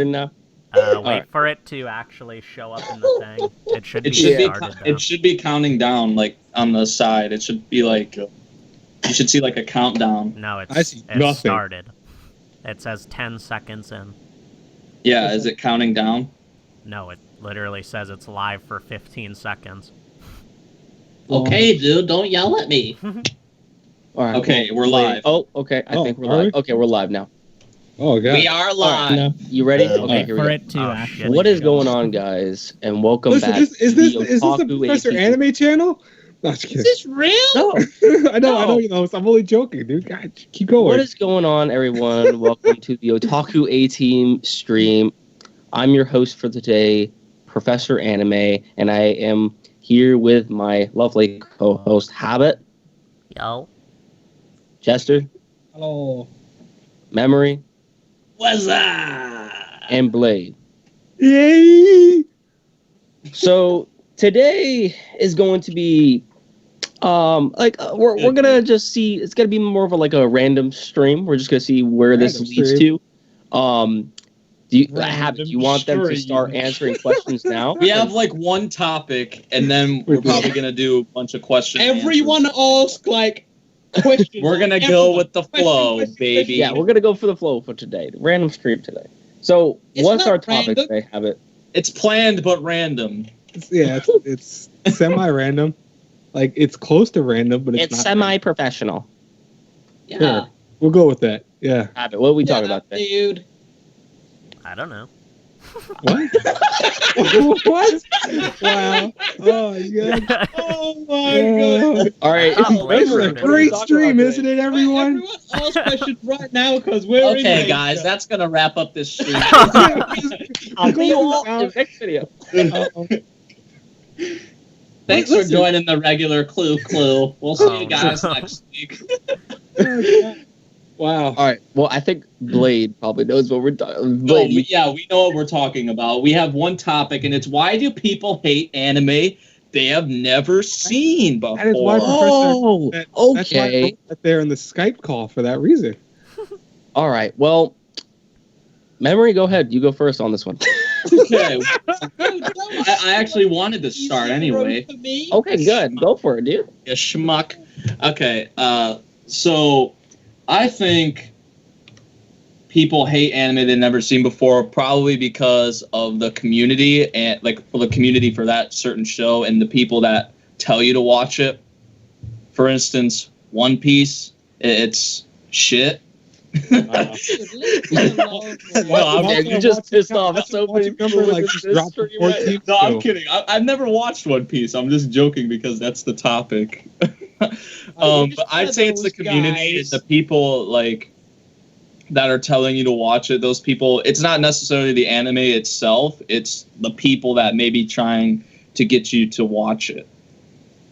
now? Wait for it to actually show up in the thing. It should be started. It should be counting down, like on the side. It should be like you should see like a countdown. No, I see it's nothing. started. It says 10 seconds in. Yeah, is it counting down? No, it literally says it's live for 15 seconds. Okay, dude, don't yell at me. All right. Okay, we're live. Oh, okay. I think we're live. Okay, we're live now. Oh god. We are live. You ready? Okay, Okay, here we for go. it to actually. What is show going up. on, guys? And welcome Listen, back. is this to the Otaku Professor ATM. Anime channel? No, just Is kidding. this real? No. I know, you know. I'm only joking, dude. God, keep going. What is going on, everyone? Welcome to the Otaku A-Team stream. I'm your host for today, Professor Anime, and I am here with my lovely co-host, Habit, Yo. Jester, Hello. Memory, What's up? and Blade. Yay! So today is going to be we're gonna just see. It's gonna be more of a random stream. We're just gonna see where this Random leads stream. to. Do you want them to start answering questions now? We have like one topic, and then we're probably gonna do a bunch of questions. and Everyone ask like questions. answers. We're gonna go with the flow, baby. Yeah, we're gonna go for the flow for today. The random stream today. So It's what's not our topic random. today? Have it. It's planned but random. It's semi-random. Like it's close to random, but it's It's not semi-professional. Yeah. Sure. We'll go with that. Yeah. Have it. What are we talking about today? dude. I don't know. What? What? Wow. Oh my god. Oh my god. All right. Oh, This is a What are great Talk stream, about isn't it, everyone? Everyone ask questions right now because we're in Okay, danger. guys, that's gonna wrap up this stream. I'll see you all in the next video. Thanks for Listen. joining the regular Clue. We'll see you guys next week. Wow. All right. Well, I think Blade probably knows what we're talking. No, Blade, we know what we're talking about. We have one topic, and it's why do people hate anime they have never seen before? That is why Oh, That's why okay. I sat there in the Skype call for that reason. All right. Well, Memory, go ahead. You go first on this one. Okay. I actually wanted to start anyway. Okay, good. Go for it, dude. You schmuck. Okay, so I think people hate anime they've never seen before, probably because of the community and the community for that certain show and the people that tell you to watch it. For instance, One Piece, it's shit. Wow, man, you just pissed off so many people with this stream right now. No, I'm kidding. I've never watched One Piece. I'm just joking because that's the topic. But I'd say it's the community, it's the people that are telling you to watch it. Those people. It's not necessarily the anime itself. It's the people that may be trying to get you to watch it,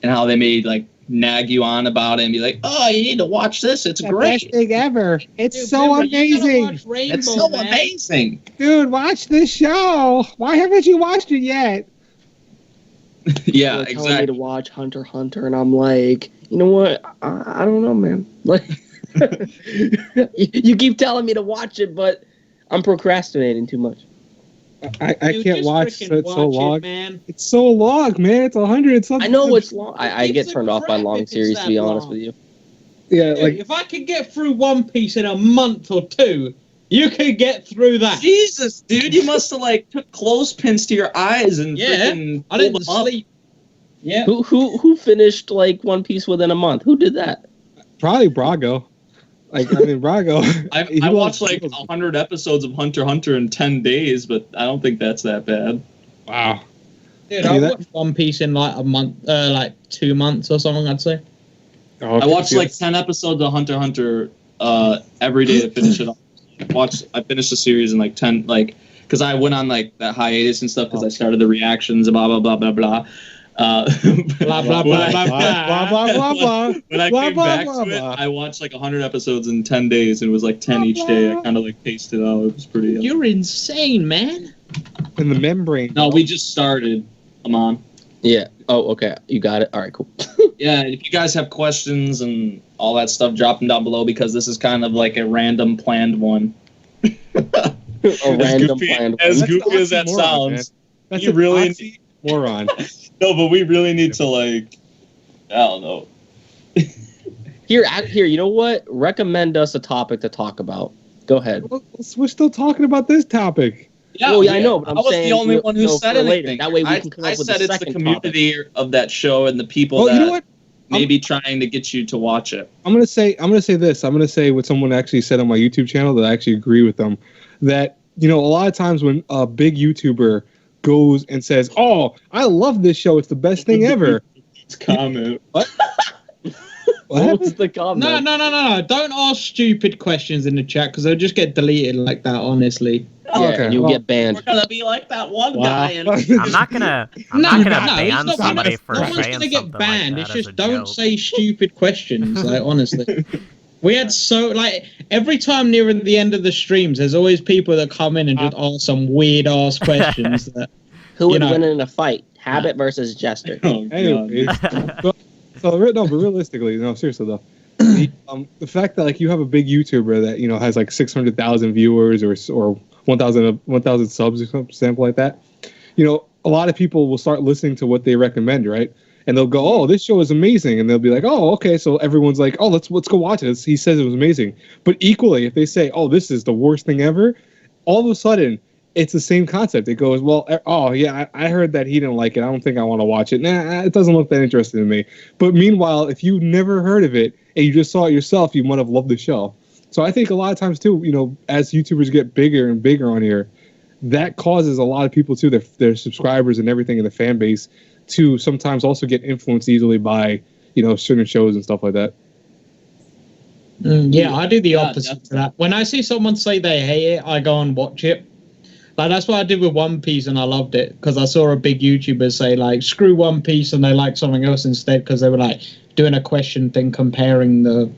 and how they may nag you on about it and be like, "Oh, you need to watch this. It's great. Best thing ever. It's Dude, so remember, you gotta amazing. watch Rainbow, It's so man. amazing." Dude, watch this show. Why haven't you watched it yet? Yeah, They're telling me exactly. to watch Hunter x Hunter, and I'm like, you know what? I don't know, man. Like, you keep telling me to watch it, but I'm procrastinating too much. I Dude, can't just watch freaking it. It's so watch long. it, man. It's so long, man. It's 100 something. I know it's long. I It's get a turned off by crap long if it's series, to be that honest long. with you. Yeah, Dude, like if I could get through One Piece in a month or two, you could get through that. Jesus, dude, you must have took clothespins to your eyes and Yeah, freaking I pulled didn't them up. sleep. Yeah. Who finished One Piece within a month? Who did that? probably Brago. Brago. I watched 100 episodes of Hunter x Hunter in 10 days, but I don't think that's that bad. Wow. Dude, I I mean, watched One Piece in a month, 2 months or something, I'd say. Oh, I watched 10 episodes of Hunter x Hunter every day to finish it off. I finished the series in 10, because I went on that hiatus and stuff because I started the reactions, blah, blah, blah, blah, blah. Blah, blah, blah, blah, blah. blah blah blah. When I Blah, came blah, back blah, to it, blah. I watched 100 episodes in 10 days, and it was 10 each day. I kind of paced it out. It was pretty. You're insane, man. In the membrane. No, we just started. Come on. Yeah. Oh, okay. You got it. All right, cool. Yeah, if you guys have questions and all that stuff, drop them down below because this is kind of a random planned one. A random goofy, planned as one. goofy as that oxymoron, sounds. man. That's You a really moron. No, but we really need to like, I don't know. Here, you know what? Recommend us a topic to talk about. Go ahead. We're still talking about this topic. Yeah, Well, yeah, I know, but I'm I was saying, the only one who for said later. anything. That way we can come I up with said a it's the second community of that show and the people Well, that you know what? may be trying to get you to watch it. I'm gonna say this. I'm gonna say what someone actually said on my YouTube channel that I actually agree with them. That a lot of times when a big YouTuber goes and says, "Oh, I love this show. It's the best thing ever." Comment. What? What was the comment? No. Don't ask stupid questions in the chat because they'll just get deleted like that, honestly. Yeah, Okay, and you'll get banned. We're gonna be like that one Wow. guy. And I'm not gonna ban it's somebody not, for no one's saying gonna something get banned. like It's that as just a don't joke. say stupid questions. Like honestly, we had every time near the end of the streams, there's always people that come in and just ask some weird ass questions. That Who would win in a fight? Habit versus Jester. Oh, God. Anyways, but realistically, no, seriously though, the fact that you have a big YouTuber that has 600,000 viewers or 1,000 subs or something like that, a lot of people will start listening to what they recommend, right? And they'll go, "Oh, this show is amazing," and they'll be like, "Oh, okay." So everyone's like, "Oh, let's go watch it." He says it was amazing, but equally, if they say, "Oh, this is the worst thing ever," all of a sudden, it's the same concept. It goes, "Well, oh yeah, I heard that he didn't like it. I don't think I want to watch it. Nah, it doesn't look that interesting to me." But meanwhile, if you never heard of it and you just saw it yourself, you might have loved the show. So I think a lot of times too, as YouTubers get bigger and bigger on here, that causes a lot of people too, their subscribers and everything in the fan base, to sometimes also get influenced easily by certain shows and stuff like that. yeah, I do the opposite to that. When I see someone say they hate it, I go and watch it. Like that's what I did with One Piece, and I loved it because I saw a big YouTuber say screw One Piece, and they like something else instead because they were doing a question thing comparing the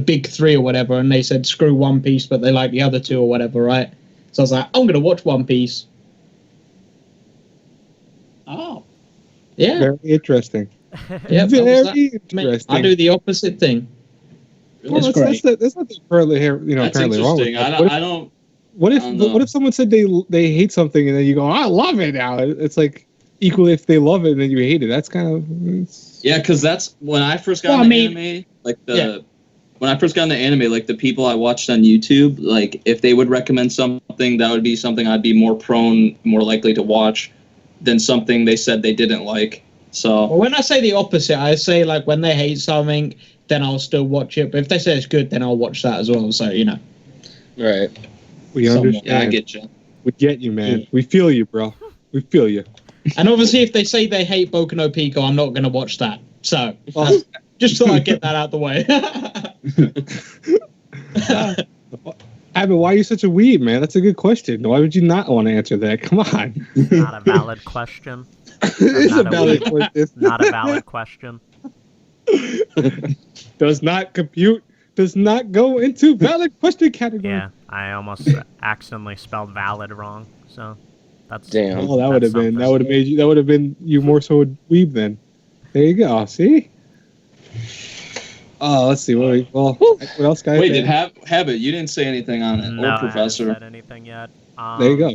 big three or whatever, and they said screw One Piece, but they like the other two or whatever, right? So I was like, I'm gonna watch One Piece. Oh, yeah, Very interesting. Yeah, Very interesting. I do the opposite thing. really? It's great. That's not apparently That's apparently wrong with interesting. that. I don't. What I don't know. if someone said they hate something and then you go, I love it now? It's like equally if they love it and then you hate it. That's kind of Yeah, because that's when I first got into anime. When I first got into anime, the people I watched on YouTube, if they would recommend something, that would be something I'd be more likely to watch than something they said they didn't like. So Well, when I say the opposite, I say when they hate something, then I'll still watch it. But if they say it's good, then I'll watch that as well. So Right. we somewhat. understand. Yeah, I get you. We get you, man. We feel you, bro. We feel you. And obviously, if they say they hate Boku no Pico, I'm not going to watch that. So just thought I'd get that out the way. Abby, why are you such a weeb, man? That's a good question. Why would you not want to answer that? Come on. Not a valid question. It is a Not a valid weeb. question. Not a valid question. Does not compute. Does not go into valid question category. Yeah, I almost accidentally spelled valid wrong. So that's Damn. Oh, that would have been. something. That would have made you. That would have been you more so a weeb then. There you go. See. Oh, let's see. What else, guys? Wait, did Habit? You didn't say anything on it, No, or Professor? I haven't said anything yet. There you go.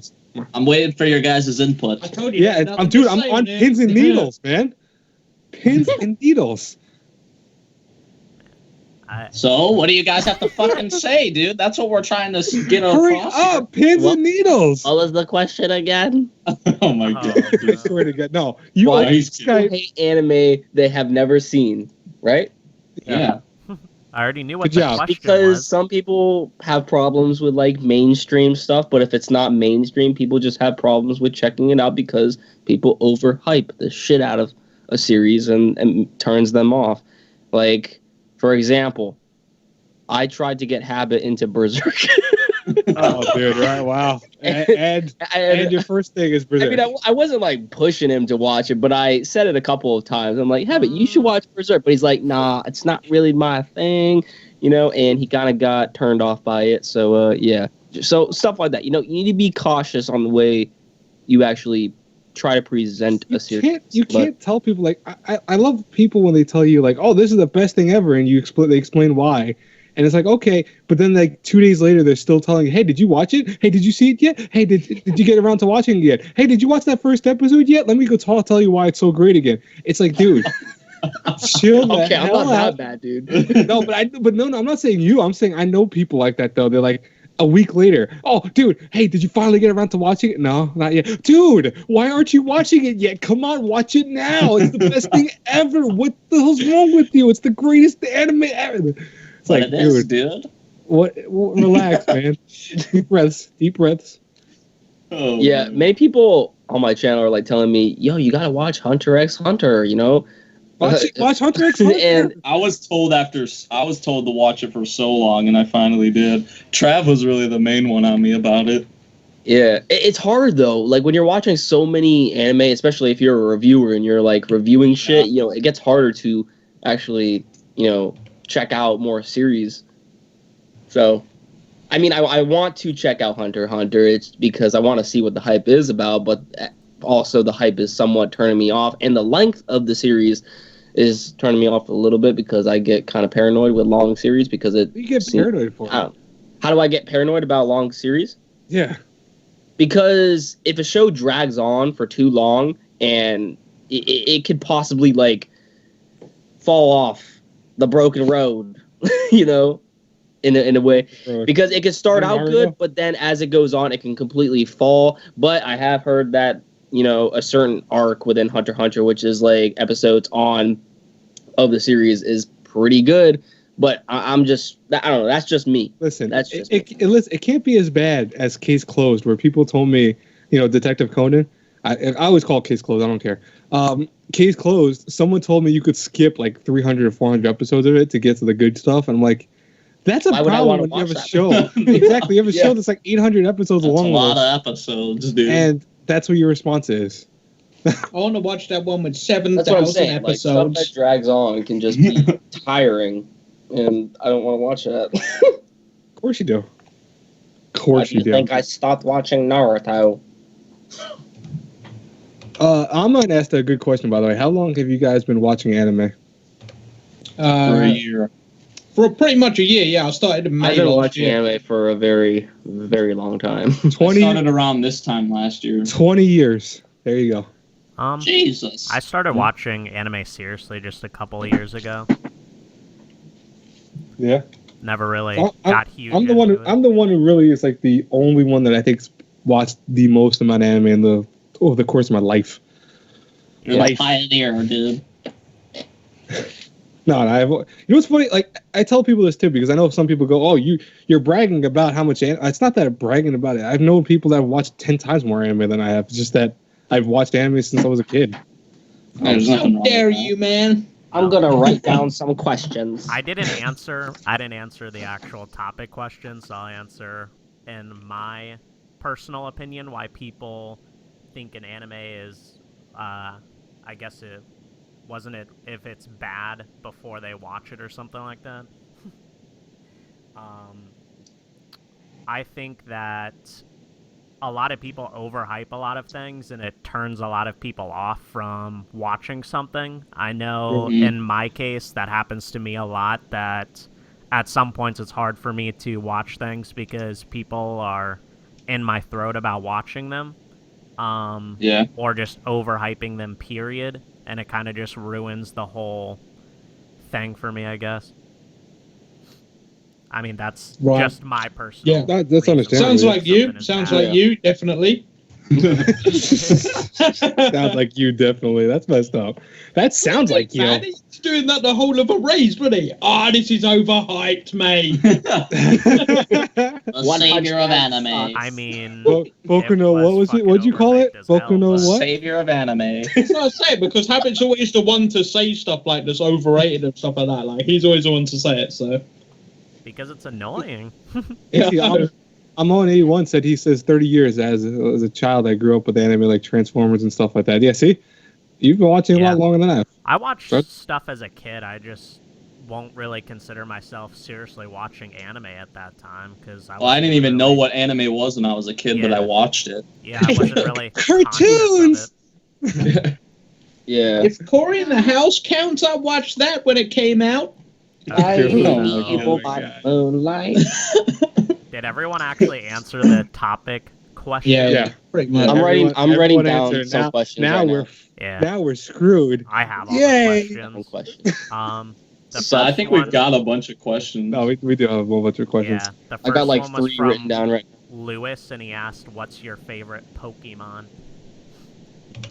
I'm waiting for your guys' input. I told you. Yeah, I'm on pins and needles, man. Pins and needles. So, what do you guys have to fucking say, dude? That's what we're trying to get Hurry across. up, pins and needles. What was the question again? Oh my god, I dude. swear to God, no. You Why? this guy. People hate anime they have never seen, right? Yeah. I already knew what Good the job. question Because was. some people have problems with mainstream stuff, but if it's not mainstream, people just have problems with checking it out because people overhype the shit out of a series and turns them off. For example, I tried to get Habit into Berserk. Oh, dude, right? Wow. And your first thing is Berserk. I mean, I wasn't pushing him to watch it, but I said it a couple of times. I'm like, Habit, you should watch Berserk. But he's like, nah, it's not really my thing, and he kind of got turned off by it. So, yeah. So, stuff like that. You need to be cautious on the way you actually try to present a series. You can't tell people, I love people when they tell you, oh, this is the best thing ever, and they explain why. And it's like, okay, but then like 2 days later, they're still telling you, hey, did you watch it? Hey, did you see it yet? Hey, did you get around to watching it yet? Hey, did you watch that first episode yet? Let me go tell you why it's so great again. It's like, dude, chill the Okay, I'm hell not out. that bad, dude. No, but no, I'm not saying you. I'm saying I know people like that though. They're like, a week later, oh, dude, hey, did you finally get around to watching it? No, not yet. Dude, why aren't you watching it yet? Come on, watch it now. It's the best thing ever. What the hell's wrong with you? It's the greatest anime ever. It's like, dude. What? Relax, man. Deep breaths. Oh, Yeah, man. many people on my channel are like telling me, "Yo, you gotta watch Hunter x Hunter." You know, Watch Hunter x Hunter. And I was told to watch it for so long, and I finally did. Trav was really the main one on me about it. yeah, it's hard though. Like when you're watching so many anime, especially if you're a reviewer and you're like reviewing shit, you know, it gets harder to actually, you know, check out more series. So, I mean, I want to check out Hunter x Hunter. It's because I want to see what the hype is about, but also the hype is somewhat turning me off, and the length of the series is turning me off a little bit because I get kind of paranoid with long series because it. You get paranoid for it. How do I get paranoid about long series? Yeah. Because if a show drags on for too long and it could possibly like fall off the broken road, you know, in a way, because it can start out good, but then as it goes on, it can completely fall. But I have heard that, you know, a certain arc within Hunter x Hunter, which is like episodes on of the series, is pretty good. But I'm just, I don't know. That's just me. Listen, that's just it can't be as bad as Case Closed, where people told me, you know, Detective Conan. I always call it Case Closed. I don't care. Case Closed. Someone told me you could skip like 300 or 400 episodes of it to get to the good stuff, and I'm like, that's a problem when you have a show. Exactly, you have a show that's like 800 episodes long. That's a lot of episodes, dude. And that's what your response is. I want to watch that one with 7,000 episodes. Like, stuff that drags on can just be tiring, and I don't want to watch that. Of course you do. Of course you do. I think I stopped watching Naruto. I'm gonna ask a good question, by the way. How long have you guys been watching anime? For a year. For pretty much a year, yeah. I started in May. I've been watching anime for a very, very long time. 20. I started around this time last year. 20 years. There you go. Jesus. I started watching anime seriously just a couple of years ago. Yeah. Never really got huge. I'm the one who really is like the only one that I think's watched the most amount of anime over the course of my life. You're a pioneer, dude. No, you know what's funny? Like, I tell people this too because I know some people go, "Oh, you're bragging about how much." It's not that I'm bragging about it. I've known people that have watched 10 times more anime than I have. It's just that I've watched anime since I was a kid. How dare you, man? I'm gonna write down some questions. I didn't answer the actual topic question, so I'll answer in my personal opinion why people think an anime is, I guess it wasn't it if it's bad before they watch it or something like that. I think that a lot of people overhype a lot of things, and it turns a lot of people off from watching something. I know in my case that happens to me a lot, that at some points it's hard for me to watch things because people are in my throat about watching them. Or just overhyping them, period. And it kind of just ruins the whole thing for me, I guess. I mean, that's just my personal. Yeah, that's understandable. Sounds like you. Sounds like you, definitely. Sounds like you, definitely. That's messed up. That sounds like you. He's doing that the whole of a race, wasn't he? This is overhyped, mate. The savior of anime. I mean, Boku no, what was it? What'd you call it? Boku no what? Savior of anime. That's what I say, because Habit's always the one to say stuff like this, overrated and stuff like that. Like, he's always the one to say it, so. Because it's annoying. I'm on 81 said he says 30 years as a child I grew up with anime like Transformers and stuff like that. Yeah, see? You've been watching a lot longer than I have. I watched stuff as a kid. I just won't really consider myself seriously watching anime at that time because I didn't even know what anime was when I was a kid, but I watched it. Yeah, I wasn't really cartoons. Yeah. If Cory in the House counts, I watched that when it came out. I Oh, evil my by God. moonlight. Did everyone actually answer the topic question? Yeah, pretty much. I'm writing everyone down answered. some questions Now right we're now. Yeah. now we're screwed. I have all Yay! the One questions. question. The So I first think one, we've got a bunch of questions. No, we do have a whole bunch of questions. Yeah, the first I got like one was 3 from written down right now. Lewis, and he asked, "What's your favorite Pokemon?"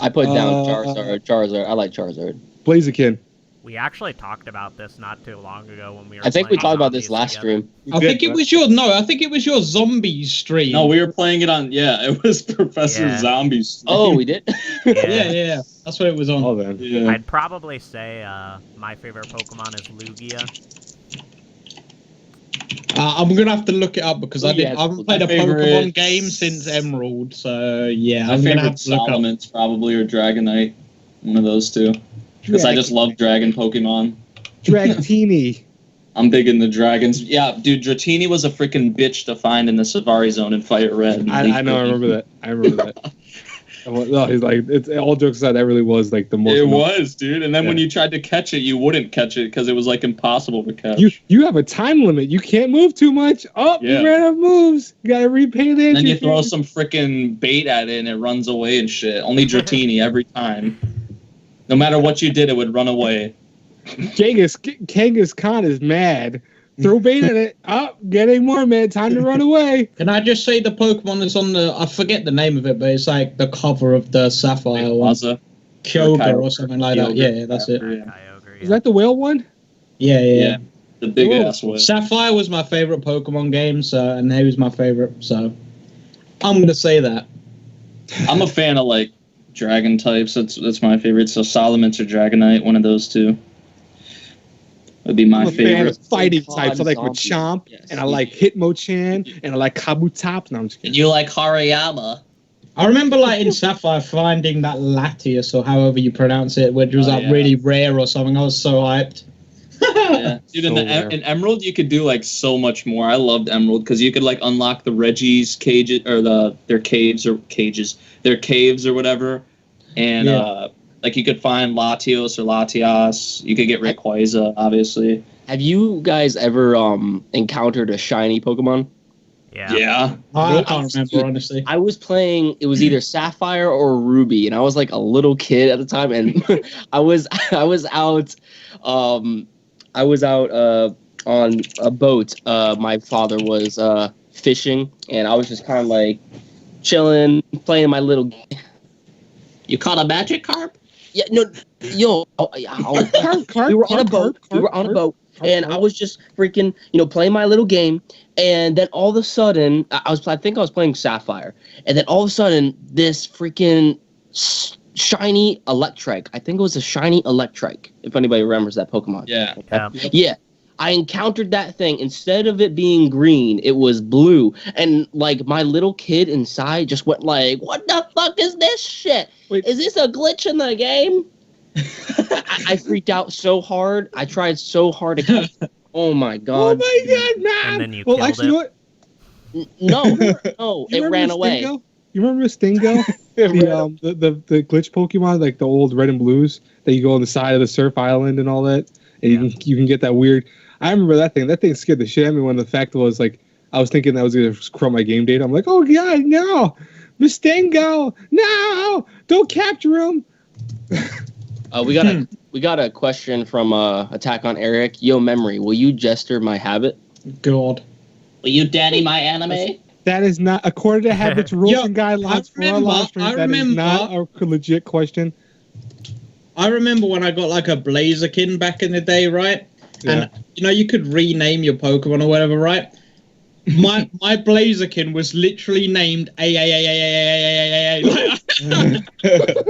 I put down Charizard. I like Charizard. Blaziken. We actually talked about this not too long ago when we were. I think we playing talked about this zombies last together. stream. I think it was your zombies stream. No, we were playing it on. Yeah, it was Professor Yeah. Zombies. Oh, we did? Yeah, that's what it was on. Oh, then. Yeah. I'd probably say my favorite Pokemon is Lugia. I'm gonna have to look it up because I haven't played a favorite- Pokemon game since Emerald. So yeah, My I'm gonna have favorite to look up. Solomon's probably or Dragonite. One of those two. Because I just love dragon Pokemon. Dratini. I'm big in the dragons. Yeah, dude, Dratini was a freaking bitch to find in the Savari Zone in Fire Red. I know. I remember that. No, he's like, it's all jokes aside. That really was like the most. It was, dude. And then when Yeah. you tried to catch it, you wouldn't catch it because it was like impossible to catch. You have a time limit. You can't move too much. Oh, Yeah. you ran out of moves. You gotta repay the. And then you entry throw fee. some freaking bait at it and it runs away and shit. Only Dratini every time. No matter what you did, it would run away. Kangaskhan Khan is mad. Throw bait at it. Oh, getting more mad. Time to run away. Can I just say the Pokemon that's on the? I forget the name of it, but it's like the cover of the Sapphire one, Plaza. Kyogre or something like that. Yeah, that's it. Yeah. Kyogre, Is that the whale one? Yeah. Yeah. The big Cool. ass one. Sapphire was my favorite Pokemon game, so and he was my favorite. So I'm gonna say that. I'm a fan of like dragon types. That's my favorite. So Salamence or Dragonite, one of those two. Would be my I'm a fan favorite. of fighting Big types. I like zombie. Machamp, Yes. and I like Hitmonchan, and I like Kabutops. No, I'm just kidding. And you like Hariyama? I remember like in Sapphire finding that Latias or however you pronounce it, which was Oh, like yeah. really rare or something. I was so hyped. Yeah, dude. So rare. In Emerald, you could do like so much more. I loved Emerald because you could like unlock the Reggie's cages or their caves or whatever, and Yeah. like you could find Latios or Latias. You could get Rayquaza, obviously. Have you guys ever encountered a shiny Pokemon? Yeah. Yeah. I can't remember honestly. I was playing. It was either Sapphire or Ruby, and I was like a little kid at the time, and I was out. I was out on a boat. My father was fishing, and I was just kind of like chilling, playing my little. You caught a magic carp? Yeah, no, yo, we were on a boat. We were on a boat, and I was just freaking, playing my little game. And then all of a sudden, I think I was playing Sapphire, and then all of a sudden, this freaking shiny Electrike. I think it was a shiny Electrike. If anybody remembers that Pokemon. Yeah. Yeah. I encountered that thing. Instead of it being green, it was blue. And like my little kid inside just went like, "What the fuck is this shit? Wait. Is this a glitch in the game?" I freaked out so hard. I tried so hard to catch it. Oh my Oh god. my god, man! And then you well, killed actually, you know it. what? No, You it remember ran away. Stingo? You remember Stingo? the glitch Pokemon, like the old red and blues that you go on the side of the surf island and all that, and you can get that weird. I remember that thing. That thing scared the shit out of me when the fact was like I was thinking that was gonna screw up my game data. I'm like, oh god, no, Mistingo, no, don't capture him. We got a question from Attack on Eric. Yo, Memory, will you jester my habit? God. Will you daddy my anime? That is not according to Habit's rules Yo, and guidelines for our live stream. I That is remember- not a legit question. I remember when I got like a Blaziken back in the day, right? Yeah. And you could rename your Pokemon or whatever, right? My Blaziken was literally named A.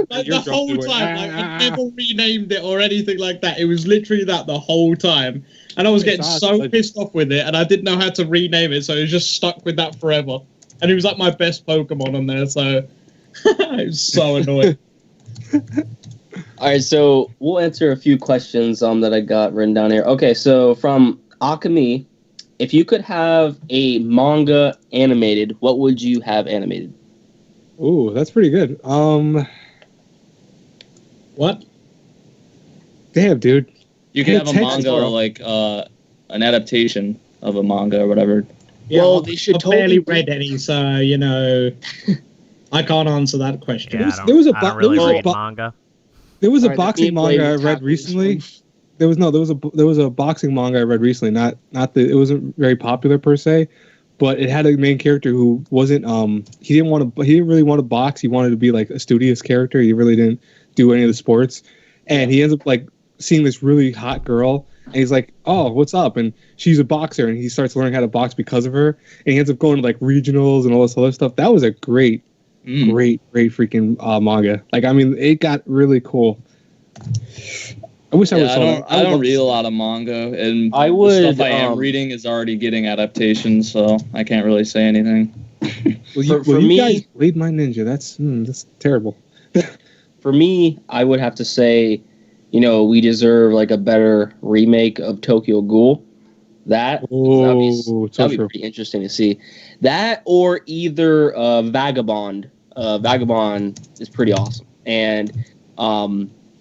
Like You're the whole drunk, time. Like I never renamed it or anything like that. It was literally that the whole time. And I was getting so pissed off with it and I didn't know how to rename it, so it was just stuck with that forever. And it was like my best Pokemon on there, so it was so annoying. All right, so we'll answer a few questions that I got written down here. Okay, so from Akami, if you could have a manga animated, what would you have animated? Ooh, that's pretty good. What? Damn, dude. You could have a Text manga world. like an adaptation of a manga or whatever. Yeah, Well, they should I've totally barely do- read any, so I can't answer that question. Yeah, There was a I don't bo- really there was a read bo- manga. There was a Alright, let me boxing blame manga I read Otaku this recently. one. There was a boxing manga I read recently. Not that it wasn't very popular per se, but it had a main character who wasn't he didn't really want to box. He wanted to be like a studious character. He really didn't do any of the sports, and he ends up like seeing this really hot girl, and he's like, "Oh, what's up?" And she's a boxer, and he starts learning how to box because of her, and he ends up going to like regionals and all this other stuff. That was a great freaking manga. Like, I mean, it got really cool. I wish I was. I don't read a lot of manga, and I the would, stuff I am reading is already getting adaptations, so I can't really say anything. Well, For you me- guys played My Ninja. That's terrible. For me, I would have to say, we deserve like a better remake of Tokyo Ghoul. That'd be pretty interesting to see. That or either Vagabond. Vagabond is pretty awesome, and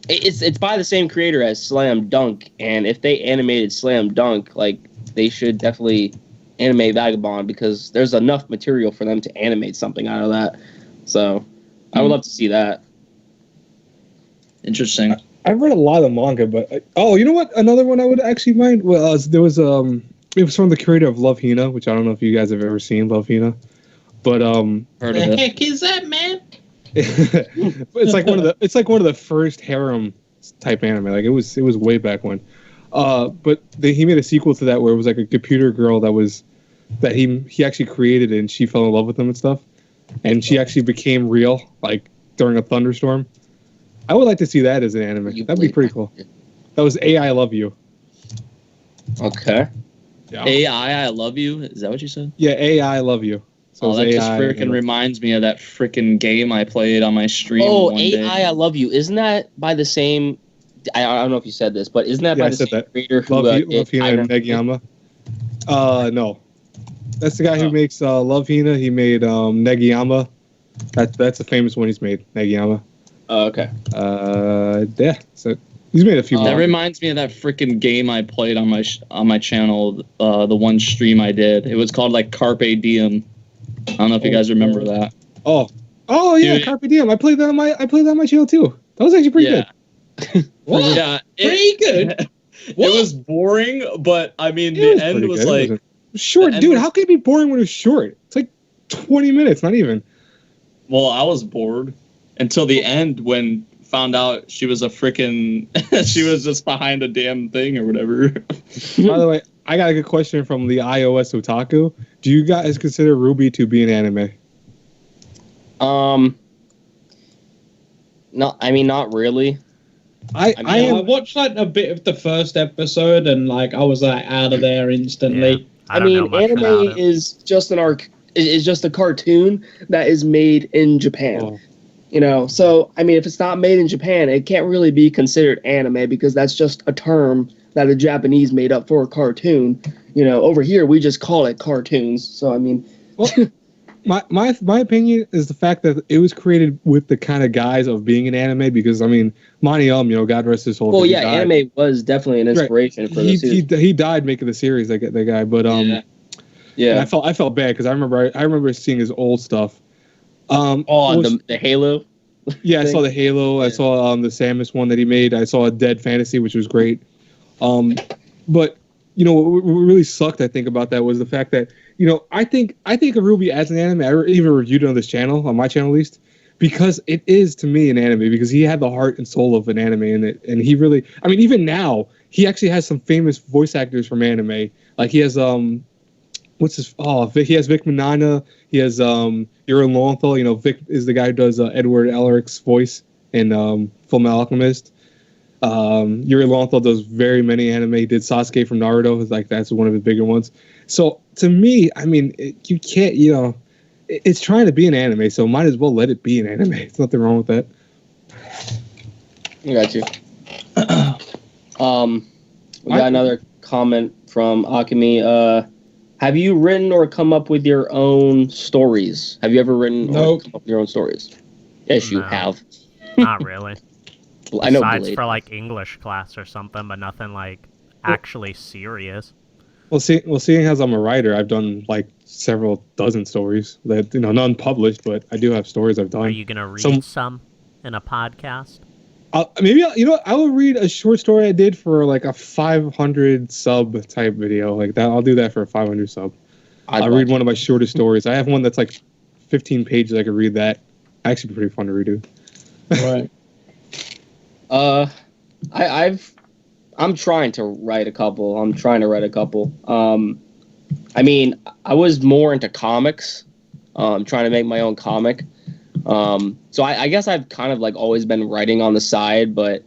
it's by the same creator as Slam Dunk. And if they animated Slam Dunk, like they should definitely animate Vagabond because there's enough material for them to animate something out of that. So I would love to see that. Interesting. I've read a lot of manga, but you know what? Another one I would actually mind. Well, it was from the creator of Love Hina, which I don't know if you guys have ever seen Love Hina, but Heard of it. heck is that, man? it's like one of the first harem type anime. Like it was way back when. But he made a sequel to that where it was like a computer girl that he actually created, and she fell in love with him and stuff, and she actually became real like during a thunderstorm. I would like to see that as an anime. That'd be pretty cool. That was AI Love You. Okay. Yeah. AI, I love you. Is that what you said? Yeah, AI Love You. So That it's just freaking reminds me of that freaking game I played on my stream. Oh, one AI, day. I Love You. Isn't that by the same? I don't know if you said this, but isn't that by the same creator who Love did Hina and Negiyama? No, that's the guy who makes Love Hina. He made Negiyama. That's a famous one he's made. Negiyama. Oh, okay. Yeah. So he's made a few. That reminds me of that freaking game I played on my channel. The one stream I did. It was called like Carpe Diem. I don't know if you guys remember that. Oh yeah, Dude. Carpe Diem. I played that on my channel too. That was actually pretty good. What? Yeah, Pretty good. It was boring, but I mean, It the end pretty was good. It like wasn't- short, the end dude. was- How can it be boring when it's short? It's like 20 minutes, not even. well, I was bored until the end when found out she was a freaking she was just behind a damn thing or whatever. By the way, I got a good question from the iOS Otaku. Do you guys consider Ruby to be an anime? No, I mean not really. I I watched like a bit of the first episode and like I was like out of there instantly. I don't know much about anime it. is just is just a cartoon that is made in Japan. Oh. So I mean, if it's not made in Japan, it can't really be considered anime because that's just a term that the Japanese made up for a cartoon. Over here we just call it cartoons. So I mean, My opinion is the fact that it was created with the kind of guise of being an anime because I mean Monty God rest his soul. well, he yeah, died. anime was definitely an inspiration for he, the series. he died making the series. That guy, but and Yeah. I felt bad because I remember seeing his old stuff. The Halo. Yeah, I thing. saw the Halo. I saw the Samus one that he made. I saw Dead Fantasy, which was great. But what really sucked, I think, about that was the fact that I think of Ruby as an anime. I even reviewed it on this channel, on my channel at least, because it is to me an anime because he had the heart and soul of an anime in it, and he really. I mean, even now he actually has some famous voice actors from anime. Like he has what's his? Oh, he has Vic Mignogna. He has Yuri Lowenthal. Vic is the guy who does Edward Elric's voice in Full Alchemist. Yuri Lowenthal does very many anime. He did Sasuke from Naruto. Like that's one of his bigger ones. So to me, I mean, you can't. It's trying to be an anime, so might as well let it be an anime. There's nothing wrong with that. I got you. We got another comment from Akemi. Have you written or come up with your own stories? Have you ever written or come up with your own stories? Yes, you No. have. Not really. I know Besides Blade. for like English class or something, but nothing like actually serious. Seeing as I'm a writer, I've done like several dozen stories that none published, but I do have stories I've done. Are you gonna read some in a podcast? Maybe I will read a short story I did for like a 500 sub type video like that. I'll do that for a 500 sub. I'll read one of my shortest stories. I have one that's like 15 pages. I could read that. Actually, pretty fun to read. Right. I'm trying to write a couple. I mean, I was more into comics, trying to make my own comic. So I guess I've kind of like always been writing on the side, but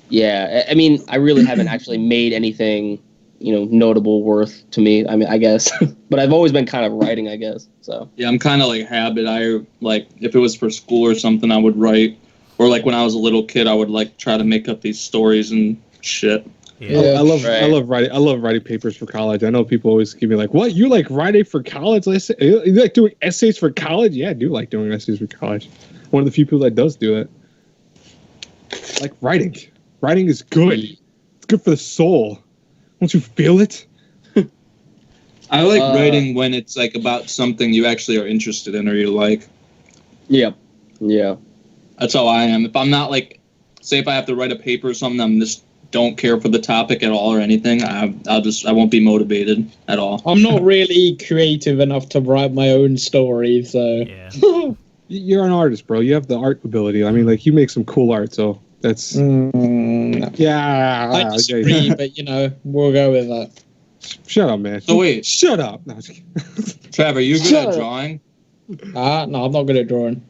yeah, I mean, I really haven't actually made anything, notable worth to me. I mean, I guess, but I've always been kind of writing, I guess. So yeah, I'm kind of like habit. I like if it was for school or something, I would write, or like when I was a little kid, I would like try to make up these stories and shit. Yeah, I love writing papers for college. I know people always give me like, "What, you like writing for college? You like doing essays for college?" Yeah, I do like doing essays for college. One of the few people that does do it. Like writing. Writing is good. It's good for the soul. Don't you feel it? I like writing when it's like about something you actually are interested in or you like. Yeah. Yeah. That's how I am. If I'm not like, say if I have to write a paper or something, I'm just don't care for the topic at all or anything. I won't be motivated at all. I'm not really creative enough to write my own story, so. Yeah. You're an artist, bro. You have the art ability. I mean, like you make some cool art, so that's. Yeah. I disagree, but we'll go with that. Shut up, man. So wait. Shut up. No, Trevor, you're good at drawing? No, I'm not good at drawing.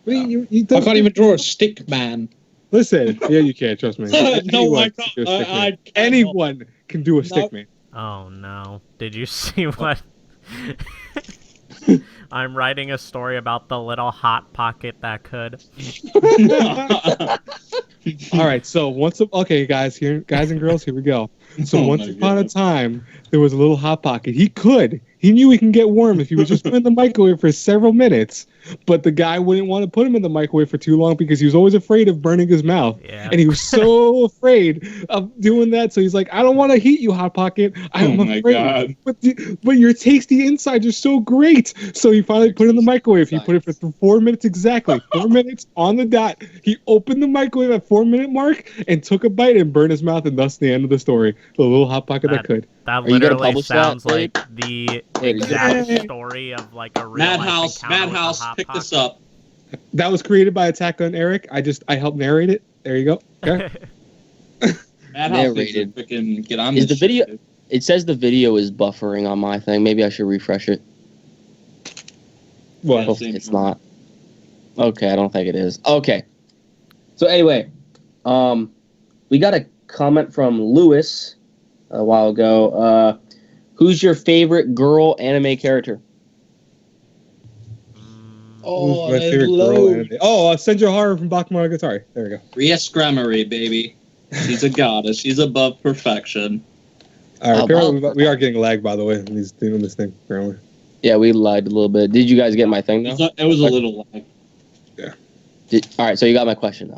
You I can't even draw a stick man. Listen, yeah, you can. Trust me. No, I can't. Anyone can do a stick man. Oh no! Did you see what? I'm writing a story about the little hot pocket that could. All right, so guys and girls, here we go. So once upon a time, there was a little hot pocket. He knew he can get warm if he was just put in the microwave for several minutes. But the guy wouldn't want to put him in the microwave for too long because he was always afraid of burning his mouth. Yeah. And he was so afraid of doing that. So he's like, I don't want to heat you, Hot Pocket. I'm afraid. God. But your tasty insides are so great. So he finally put it in the microwave. He put it for 4 minutes exactly. 4 minutes on the dot. He opened the microwave at 4-minute mark and took a bite and burned his mouth. And thus the end of the story. The little Hot Pocket that could. That literally sounds like the exact story of like a real Madhouse, pick this up. That was created by Attack on Eric. I helped narrate it. There you go. Okay. Madhouse freaking get on this the video? Shit. It says the video is buffering on my thing. Maybe I should refresh it. Well, hopefully it's not. Okay, I don't think it is. Okay. So anyway, we got a comment from Lewis a while ago. Who's your favorite girl anime character? Oh, my favorite girl anime? Oh, Senju Haru from Bakemonogatari. There we go. Ria Scrammery, baby. She's a goddess. She's above perfection. All right, we are getting lagged, by the way, on this thing, apparently. Yeah, we lagged a little bit. Did you guys get my thing, though? It was a little lag. Yeah. All right, so you got my question,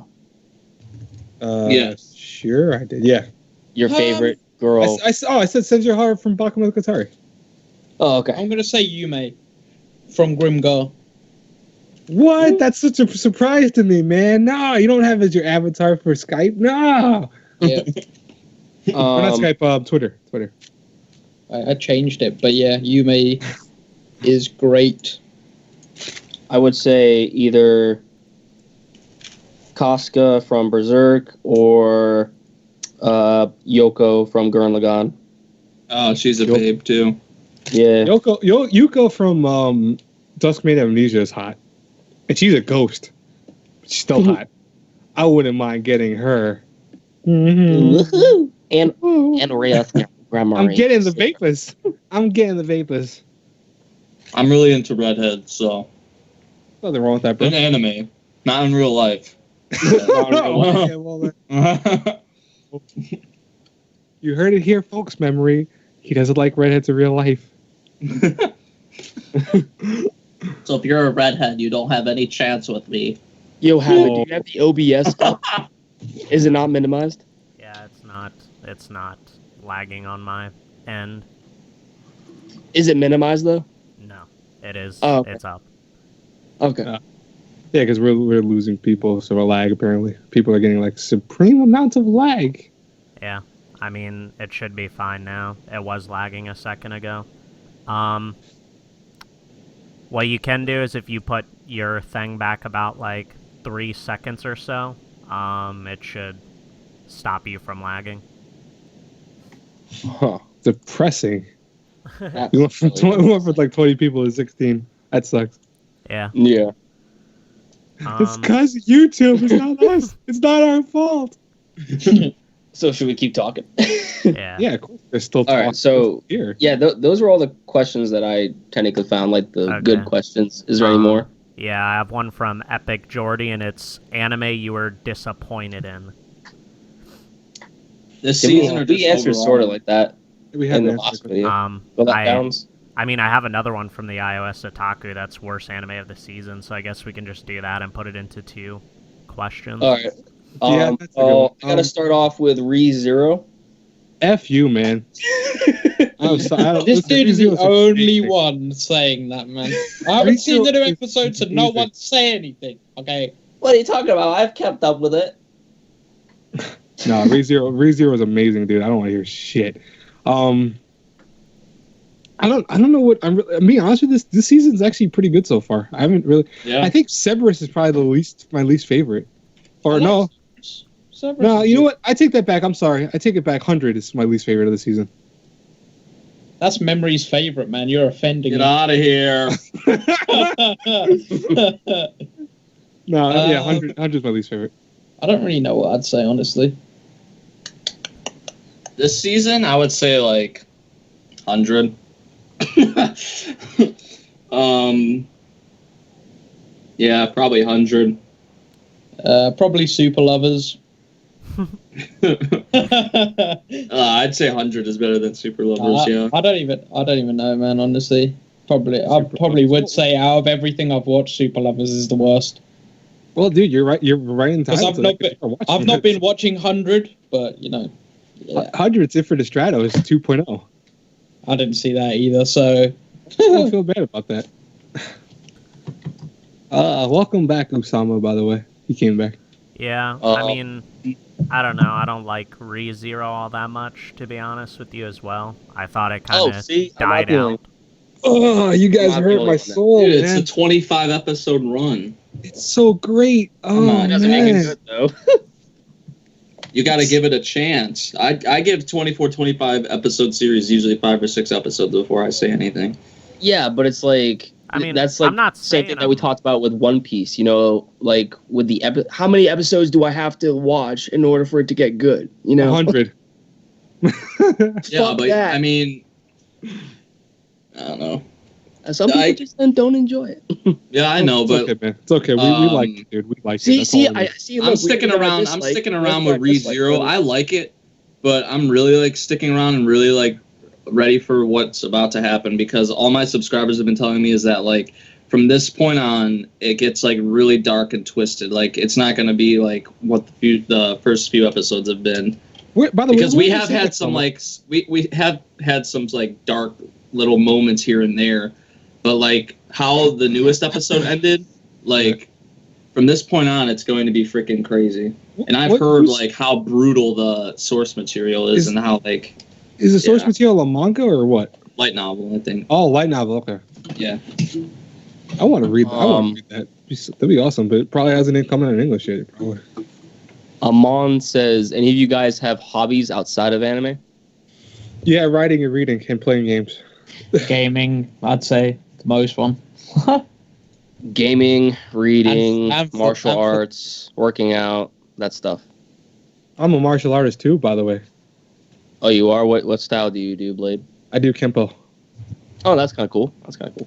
though. Yes. Sure, I did, yeah. Your favorite girl? I said Senju Haru from Bakemonogatari. Oh, okay. I'm going to say Yume from Grimgar. What? That's such a surprise to me, man. No, you don't have as your avatar for Skype? No. Yeah. Not Skype, Twitter. I changed it, but yeah, Yume is great. I would say either Casca from Berserk or Yoko from Gurren Lagann. Oh, she's a babe, too. Yeah. Yuko from Dusk Made Amnesia is hot. And she's a ghost. She's still hot. I wouldn't mind getting her. Mm-hmm. And Rhea Grandma. I'm getting the vapors. I'm really into redheads, so. Nothing wrong with that, bro. In anime, not in real life. You heard it here, folks. Memory. He doesn't like redheads in real life. So if you're a redhead, you don't have any chance with me. Yo, do you have the OBS up? Is it not minimized? Yeah, it's not lagging on my end. Is it minimized though? No, it is. Oh, okay. It's up. Okay. Yeah, because we're losing people, so lag apparently. People are getting like supreme amounts of lag. Yeah, I mean, it should be fine now. It was lagging a second ago. What you can do is if you put your thing back about like 3 seconds or so, it should stop you from lagging. Huh. Depressing. We went from like 20 people to 16. That sucks. Yeah. Yeah. It's because YouTube. It's not us. It's not our fault. So should we keep talking? Yeah. Yeah, of course. They're still All talking right. So here. yeah, those were all the questions that I technically found, like the good questions. Is there any more? Yeah, I have one from Epic Jordy, and it's anime you were disappointed in. This season, or we just answered overall? sort of like that We have in the an last answer. video. The I letdowns. mean, I have another one from the iOS Otaku that's worst anime of the season, so I guess we can just do that and put it into 2 questions. All right. Yeah, that's a good one. I gotta start off with ReZero. F you, man. This dude is the only one saying that, man. I haven't seen the new episode, so no one say anything. Okay. What are you talking about? I've kept up with it. No, ReZero is amazing, dude. I don't want to hear shit. I don't know what I'm being honest with this season's actually pretty good so far. I haven't really. Yeah. I think Cerberus is probably my least favorite. Or no, Cerberus no. is You know good. what? I take that back. I'm sorry. I take it back. 100 is my least favorite of the season. That's Memory's favorite, man. You're offending Get me. out of here. No, yeah, 100 is my least favorite. I don't really know what I'd say, honestly. This season, I would say like 100. Yeah, probably 100. Probably Super Lovers. I'd say 100 is better than Super Lovers. Yeah. I don't even know, man. Honestly, I probably would say out of everything I've watched, Super Lovers is the worst. Well, dude, you're right. You're right in time. Because I've not been watching 100, but you know, yeah, 100's it for the Strato is 2.0. I didn't see that either. So I don't feel bad about that. Welcome back, Usama. By the way, he came back. Yeah, I mean, I don't know. I don't like ReZero all that much, to be honest with you as well. I thought it kind of died out. Oh, you guys hurt my soul, Dude, man. it's a 25 episode run. It's so great. Oh, on, Doesn't make it good though. You got to give it a chance. I give 24, 25 episode series usually 5 or 6 episodes before I say anything. Yeah, but it's like, I mean, that's like I'm not same saying thing that we talked about with One Piece. You know, like with the how many episodes do I have to watch in order for it to get good? You know, 100. Yeah, but that. I mean, I don't know. Some people just don't enjoy it. Yeah, I know, but it's okay, man. It's okay. We like it, dude. We like it. That's all it is. I'm sticking around. I'm sticking around with ReZero. I like it, but I'm really like sticking around and really like ready for what's about to happen because all my subscribers have been telling me is that like from this point on it gets like really dark and twisted. Like it's not going to be like what the first few episodes have been. By the way, because we have had some like we have had some like dark little moments here and there. But, like, how the newest episode ended, like, from this point on, it's going to be freaking crazy. And I've heard, like, how brutal the source material is and how, like... Is the source material a manga or what? Light novel, I think. Oh, light novel, okay. Yeah. I want to read that. I want to read that. That'd be awesome, but it probably hasn't come out in English yet, probably. Amon says, any of you guys have hobbies outside of anime? Yeah, writing and reading and playing games. Gaming, I'd say. Most one. Gaming, reading, And martial arts, working out, that stuff. I'm a martial artist too, by the way. Oh, you are? What style do you do, Blade? I do Kempo. Oh, that's kind of cool.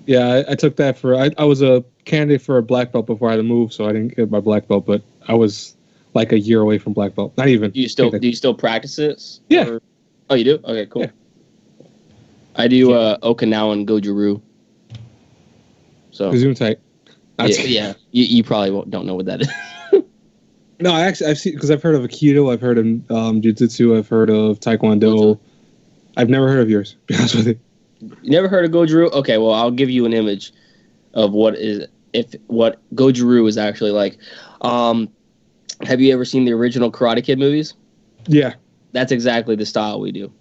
Yeah, I took that for... I was a candidate for a black belt before I had to move, so I didn't get my black belt, but I was like a year away from black belt. Not even. Do you still practice it? Yeah. Or, oh, you do? Okay, cool. Yeah. I do Okinawan Goju-Ryu. So Zoom tight. Yeah. You probably don't know what that is. No, I've seen because I've heard of Aikido, I've heard of Jiu-Jitsu, I've heard of Taekwondo. I've never heard of yours. To be honest with you. You never heard of Gojuru? Okay, well, I'll give you an image of what Gojuru is actually like. Have you ever seen the original Karate Kid movies? Yeah. That's exactly the style we do.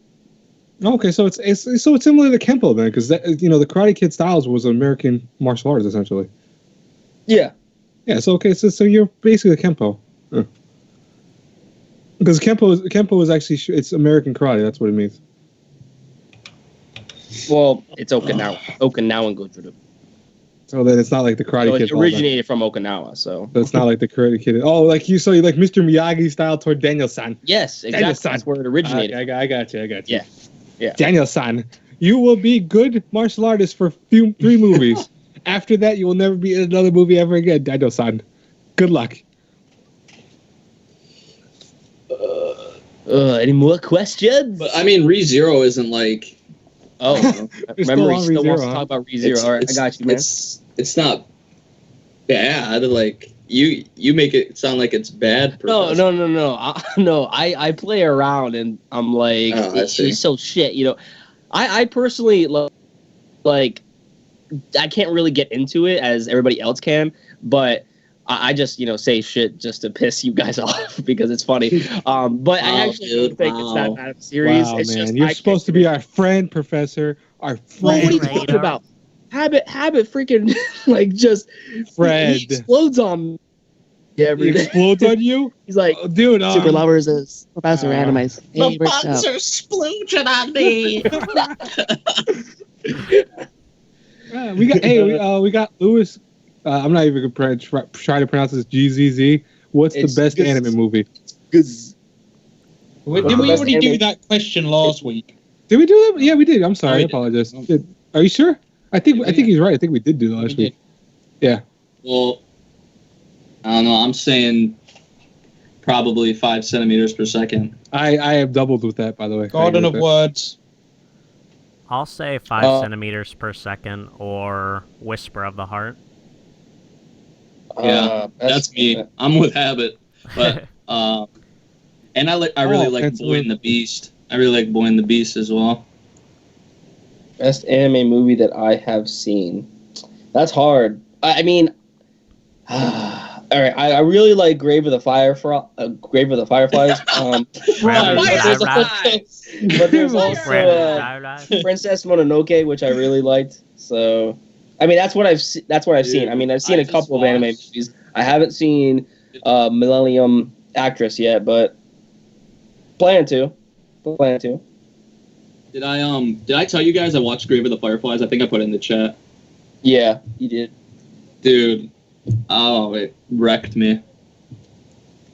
Okay, so it's similar to Kempo then, because the Karate Kid styles was American martial arts essentially. Yeah. Yeah. So so you're basically Kempo. Because Kempo is actually it's American karate. That's what it means. Well, it's Okinawan Gojuru. So then it's not like the Karate Kid. It originated from Okinawa, so it's not like the Karate Kid. Oh, like you like Mr. Miyagi style toward Daniel-san. Yes, exactly. Daniel-san. That's where it originated. I got you. Yeah. Daniel-san, you will be good martial artist for 3 movies. After that, you will never be in another movie ever again, Daniel-san. Good luck. Any more questions? But I mean, ReZero isn't like. Oh, Memory still wants to talk about ReZero. All right, I got you, man. It's not bad. Like you make it sound like it's bad. No. I play around and I'm like, it's so shit. I personally like. I can't really get into it as everybody else can, but I just say shit just to piss you guys off because it's funny. But I actually don't think it's that bad of a series. Wow, it's man. just You're supposed to be our friend, Professor. Our friend. Well, what are you talking about? Habit freaking like just Fred he explodes on me every day. Explodes on you? He's like, oh, dude, Super Lovers is Professor Anime's The favorite bugs show. are splooging on me. we got Lewis. I'm not even gonna try to pronounce this. GZZ. What's the best anime movie? Didn't we already do that question last week? Did we do that? Yeah, we did. I'm sorry. I apologize. Are you sure? I think he's right. I think we did do that last week. Yeah. Well, I don't know. I'm saying probably 5 centimeters per second. I have doubled with that, by the way. Garden of Words. I'll say 5 centimeters per second or Whisper of the Heart. Yeah, that's me. I'm with Habit, but and I really like Boy and the Beast. I really like Boy and the Beast as well. Best anime movie that I have seen. That's hard. I mean, all right. I really like Grave of the Fireflies. But there's also Princess Mononoke, which I really liked. So, I mean, that's what I've seen. I mean, I've seen a couple of anime movies. I haven't seen Millennium Actress yet, but plan to. Did I tell you guys I watched Grave of the Fireflies? I think I put it in the chat. Yeah, you did. Dude, it wrecked me.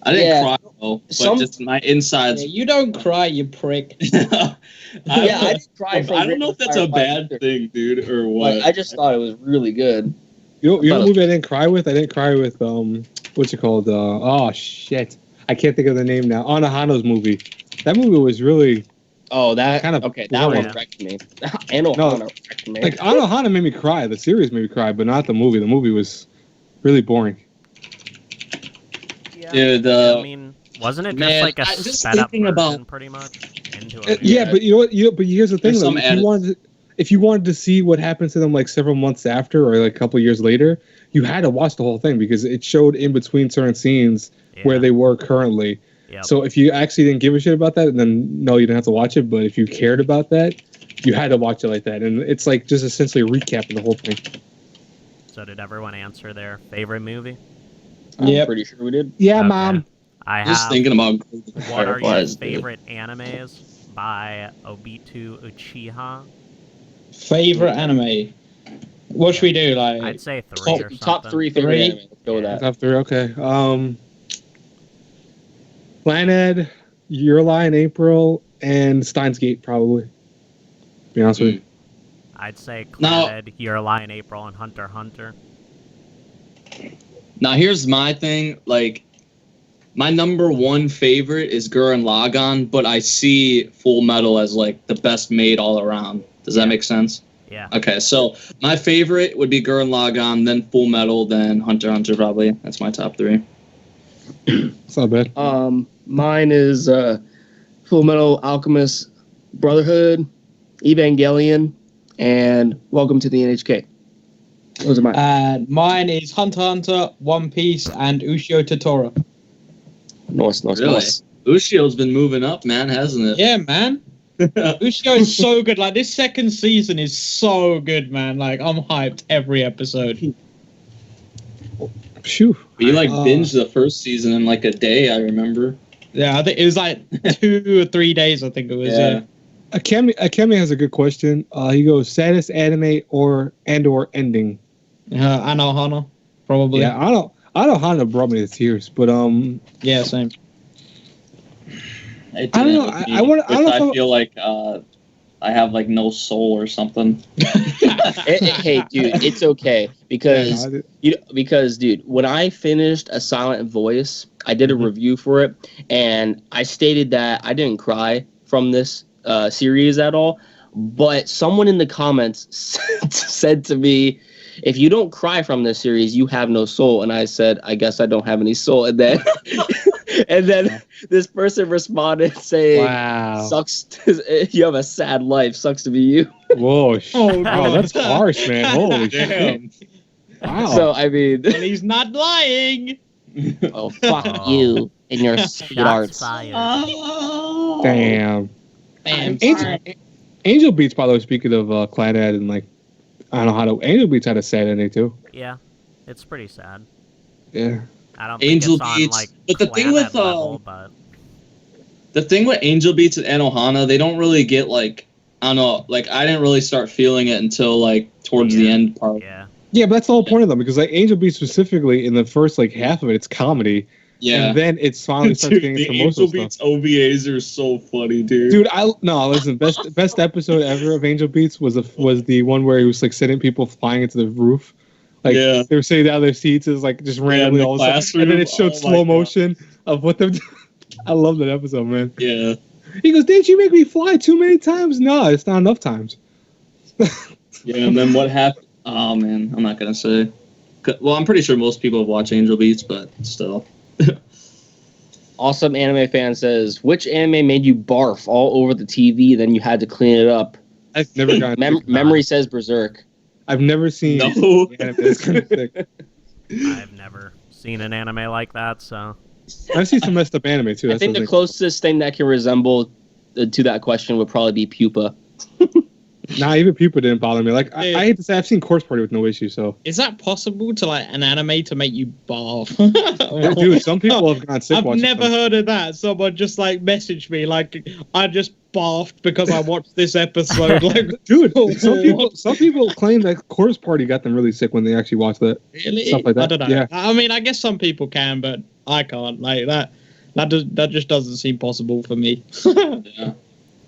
I didn't cry though, but just my insides. Yeah, you don't cry, you prick. I did cry. I don't know if that's a bad thing, dude, or what. I just thought it was really good. You know what movie I didn't cry with? I didn't cry with what's it called? Oh shit, I can't think of the name now. Anohano's movie. That movie was really. Oh, that kind of okay. That one wrecked me. Anohana wrecked me. Like Anohana made me cry. The series made me cry, but not the movie. The movie was really boring. Yeah. Dude, I mean, wasn't it just like a sped up version, pretty much? Into a yeah, but you know what? But here's the thing: though, if you wanted to see what happens to them like several months after, or like a couple years later, you had to watch the whole thing because it showed in between certain scenes where they were currently. Yep. So if you actually didn't give a shit about that, then no, you didn't have to watch it. But if you cared about that, you had to watch it like that, and it's like just essentially a recap of the whole thing. So did everyone answer their favorite movie? I'm pretty sure we did. Yeah, okay. Mom. I have. Just thinking about What are your favorite animes by Obito Uchiha? Favorite anime? What should we do? Like I'd say 3 or something. Top 3 favorite anime. Let's go with that. Top 3. Okay. Planet, Your Lie in April, and Steins Gate probably. To be honest with you. I'd say Clannad, Your Lie in April, and Hunter x Hunter. Now here's my thing. Like, my number 1 favorite is Gurren Lagann, but I see Full Metal as like the best made all around. Does that make sense? Yeah. Okay, so my favorite would be Gurren Lagann, then Full Metal, then Hunter x Hunter probably. That's my top 3. It's not bad. Mine is Full Metal Alchemist, Brotherhood, Evangelion, and Welcome to the NHK. Those are mine. Mine is Hunter x Hunter, One Piece, and Ushio Totoro. Nice. Really? Ushio's been moving up, man, hasn't it? Yeah, man. Ushio is so good. Like, this second season is so good, man. Like, I'm hyped every episode. Phew. You like binged the first season in like a day, I remember. Yeah, I think it was like 2 or 3 days, I think it was. Yeah. Akemi has a good question. He goes, saddest anime or ending? Anohana, probably. Yeah, Anohana brought me to tears, but yeah, same. I don't know. I feel like I have like no soul or something. Hey, dude, it's okay because dude, when I finished A Silent Voice, I did a review for it, and I stated that I didn't cry from this series at all. But someone in the comments said to me, "If you don't cry from this series, you have no soul." And I said, "I guess I don't have any soul." And then, and then this person responded saying, wow, "Sucks. You have a sad life. Sucks to be you." Whoa, wow, that's harsh, man. Holy Damn. shit. Wow. So I mean, Well, he's not lying. oh fuck you and your stupid arts. Damn. Angel Beats, by the way, speaking of Clannad and like, I don't know how to. Angel Beats had a sad ending too. Yeah, it's pretty sad. Yeah. I don't Angel think it's Beats, on like but the thing with level, but the thing with Angel Beats and Anohana, they don't really get like, I don't know, like I didn't really start feeling it until like towards the end part. Yeah. Yeah, but that's the whole point of them, because like Angel Beats specifically, in the first like half of it, it's comedy. Yeah. And then it's finally starts getting the into Angel emotional Beats stuff. OVAs are so funny, dude. Dude, listen. Best episode ever of Angel Beats was the one where he was like sending people flying into the roof. Like they were sitting down in their seats, is like just randomly all of a sudden, and then it showed slow motion of what them. I love that episode, man. Yeah. He goes, "Didn't you make me fly too many times?" No, it's not enough times. Yeah, and then what happened? Oh man, I'm not gonna say. Well, I'm pretty sure most people have watched Angel Beats, but still. Awesome Anime Fan says, which anime made you barf all over the TV, then you had to clean it up? I've never gotten Memory says Berserk. I've never seen No. anime that's kind of thick. I've never seen an anime like that, so I've seen some messed up anime too. I think the closest thing that can resemble to that question would probably be Pupa. Nah, even Pupa didn't bother me. Like I hate to say, I've seen Corpse Party with no issue. So is that possible to like an anime to make you barf? Dude, some people have gone sick. I've never heard of that. Someone just like messaged me like I just barfed because I watched this episode. Like, dude, some people claim that Corpse Party got them really sick when they actually watched that. Really? Stuff like that. I don't know. Yeah. I mean, I guess some people can, but I can't. Like that. That just doesn't seem possible for me. Yeah.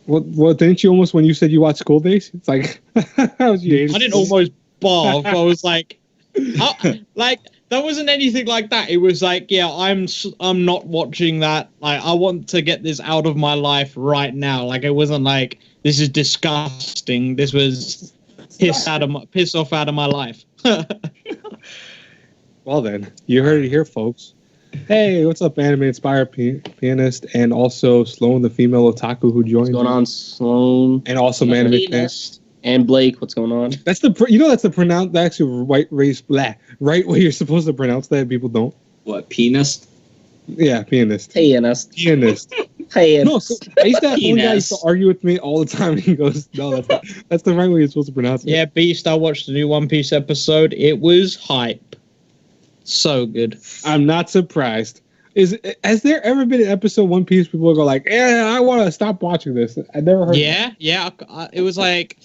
Well, didn't you almost, when you said you watched School Days? It's like, how was you? I didn't almost barf. I was like, like that wasn't anything like that. It was like, yeah, I'm not watching that. Like, I want to get this out of my life right now. Like, it wasn't like this is disgusting. This was piss off out of my life. Well then, you heard it here, folks. Hey, what's up, anime inspired pianist, and also Sloan, the female otaku who joined. What's going on, Sloan? And also anime fan. And Blake, what's going on? That's that's the pronounce. That's actually right way you're supposed to pronounce that. People don't. What, pianist? Yeah, pianist. Pianist. Pianist. Pianist. No, so I used to have one guy used to argue with me all the time. And he goes, "No, that's the right way you're supposed to pronounce it." Yeah, Beast. I watched the new One Piece episode. It was hype. So good. I'm not surprised. Has there ever been an episode One Piece people go like, I want to stop watching this? I never heard. Yeah. It was like,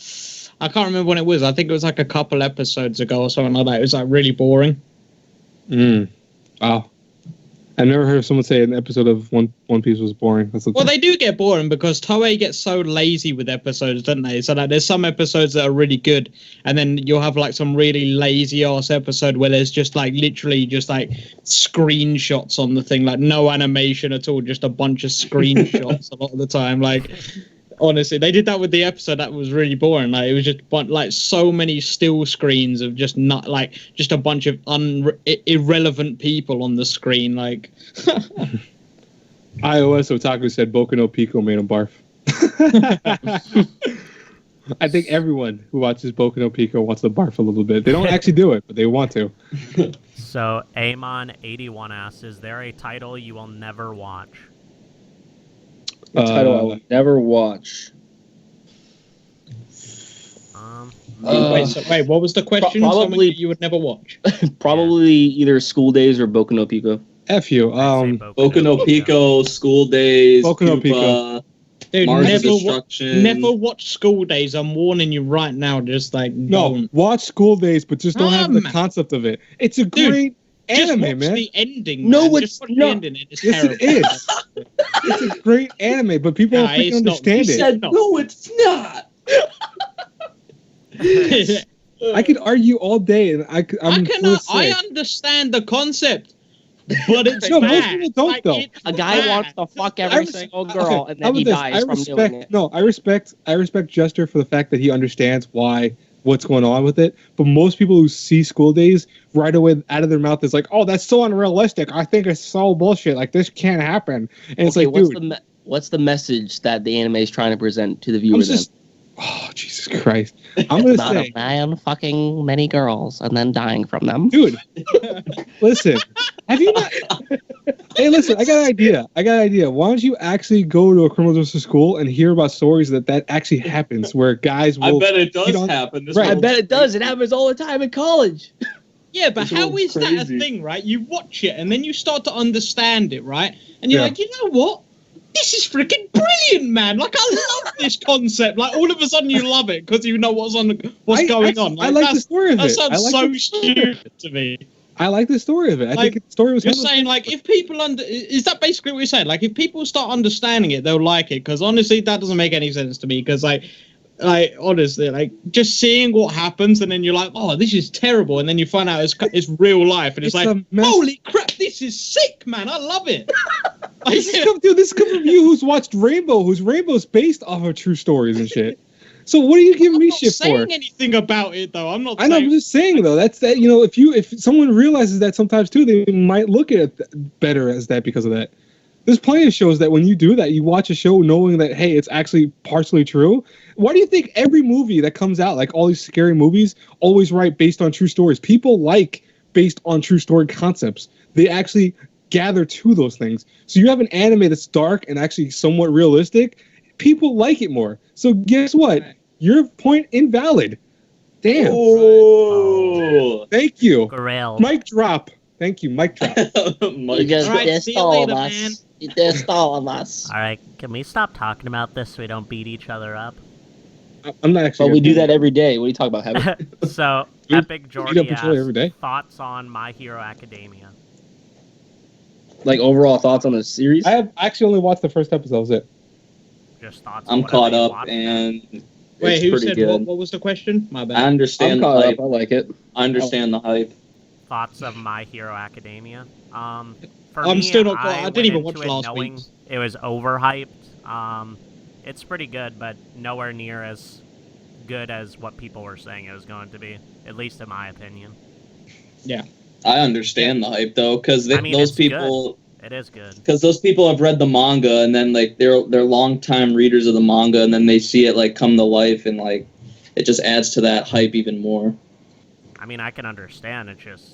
I can't remember when it was. I think it was like a couple episodes ago or something like that. It was like really boring. Wow. I never heard someone say an episode of One Piece was boring. Well, they do get boring because Toei gets so lazy with episodes, don't they? So like, there's some episodes that are really good, and then you'll have like some really lazy ass episode where there's just like literally just like screenshots on the thing, like no animation at all, just a bunch of screenshots a lot of the time. Like, honestly, they did that with the episode. That was really boring. Like, it was just like so many still screens of just not like just a bunch of irrelevant people on the screen. Like, iOS Otaku said Boku no Pico made him barf. I think everyone who watches Boku no Pico wants to barf a little bit. They don't actually do it, but they want to. So Amon81 asks, is there a title you will never watch? A title I will never watch. Wait, what was the question? Probably you would never watch. Probably either School Days or Boku no Pico. F you. Boku no Pico, School Days, Boku no Pico. Dude, Mars never, Destruction. never watch School Days. I'm warning you right now. Just like No, watch School Days, but just don't have the concept of it. It's a great anime, just watch man. the ending. No, man. it's just watch not. the ending. It's Yes, terrible. it is. It's a great anime, but people don't freaking understand You it. said no, it's not. I could argue all day, and I understand the concept, but it's No, most bad. people don't, though. It's A guy bad. wants to fuck every single girl, and then he dies from doing it. No, I respect Jester for the fact that he understands what's going on with it. But most people who see School Days right away out of their mouth is like, "Oh, that's so unrealistic. I think it's so bullshit. Like this can't happen." And it's like, dude, what's the message that the anime is trying to present to the viewer? Oh, Jesus Christ! I'm gonna About say, a man fucking many girls and then dying from them. dude, listen. Have you not? Hey, listen. I got an idea. Why don't you actually go to a criminal justice school and hear about stories that actually happens, where guys will? I bet it does happen. Right. I bet it does. It happens all the time in college. Yeah, but This how one's is that a crazy. thing, right? You watch it and then you start to understand it, right? And you're Yeah. like, you know what? This is freaking brilliant, man! Like I love this concept. Like all of a sudden you love it because you know what's going on. I like the story of That it. sounds I like so the story of it. stupid to me. I like the story of it. I Like, think the story was. You're kind of- saying like if people is that basically what you're saying? Like if people start understanding it, they'll like it. Because honestly, that doesn't make any sense to me. Because like honestly, like just seeing what happens and then you're like, oh, this is terrible, and then you find out it's real life, and it's It's like, a mess. holy crap, this is sick, man! I love it. This is coming from you who's watched Rainbow, whose Rainbow's based off of true stories and shit. So what are you giving me shit for? I'm not saying anything about it though. I'm not. I know, I'm just saying though. That's that. You know, if someone realizes that sometimes too, they might look at it better as that because of that. There's plenty of shows that when you do that, you watch a show knowing that hey, it's actually partially true. Why do you think every movie that comes out, like all these scary movies, always write based on true stories? People like based on true story concepts. They actually gather to those things. So you have an anime that's dark and actually somewhat realistic. People like it more. So guess what? Your point invalid. Damn. Oh. Thank you. Grail. Mic drop. Thank you. Mic drop. You just All right, dissed see you all later, of man. us. You dissed all of us. All right, can we stop talking about this so we don't beat each other up? I'm not actually. But we do that every day. What are you talking about, Heaven? So, We Epic beat Jordy up each other every day. asks, thoughts on My Hero Academia? Like overall thoughts on the series? I have actually only watched the first episode. That was it. Just thoughts. I'm whatever caught you up watched. and Wait, it's who pretty said good. what was the question? My I bad. I'm understand the caught hype. up. I like it. I understand the hype. Thoughts of My Hero Academia. For I'm me, still not caught- I went didn't even into watch it last knowing week's. it was overhyped. It's pretty good, but nowhere near as good as what people were saying it was going to be. At least in my opinion. I understand the hype though, because I mean, those it's people, It is good. because those people have read the manga and then like they're longtime readers of the manga, and then they see it like come to life, and like it just adds to that hype even more. I mean, I can understand. It's just,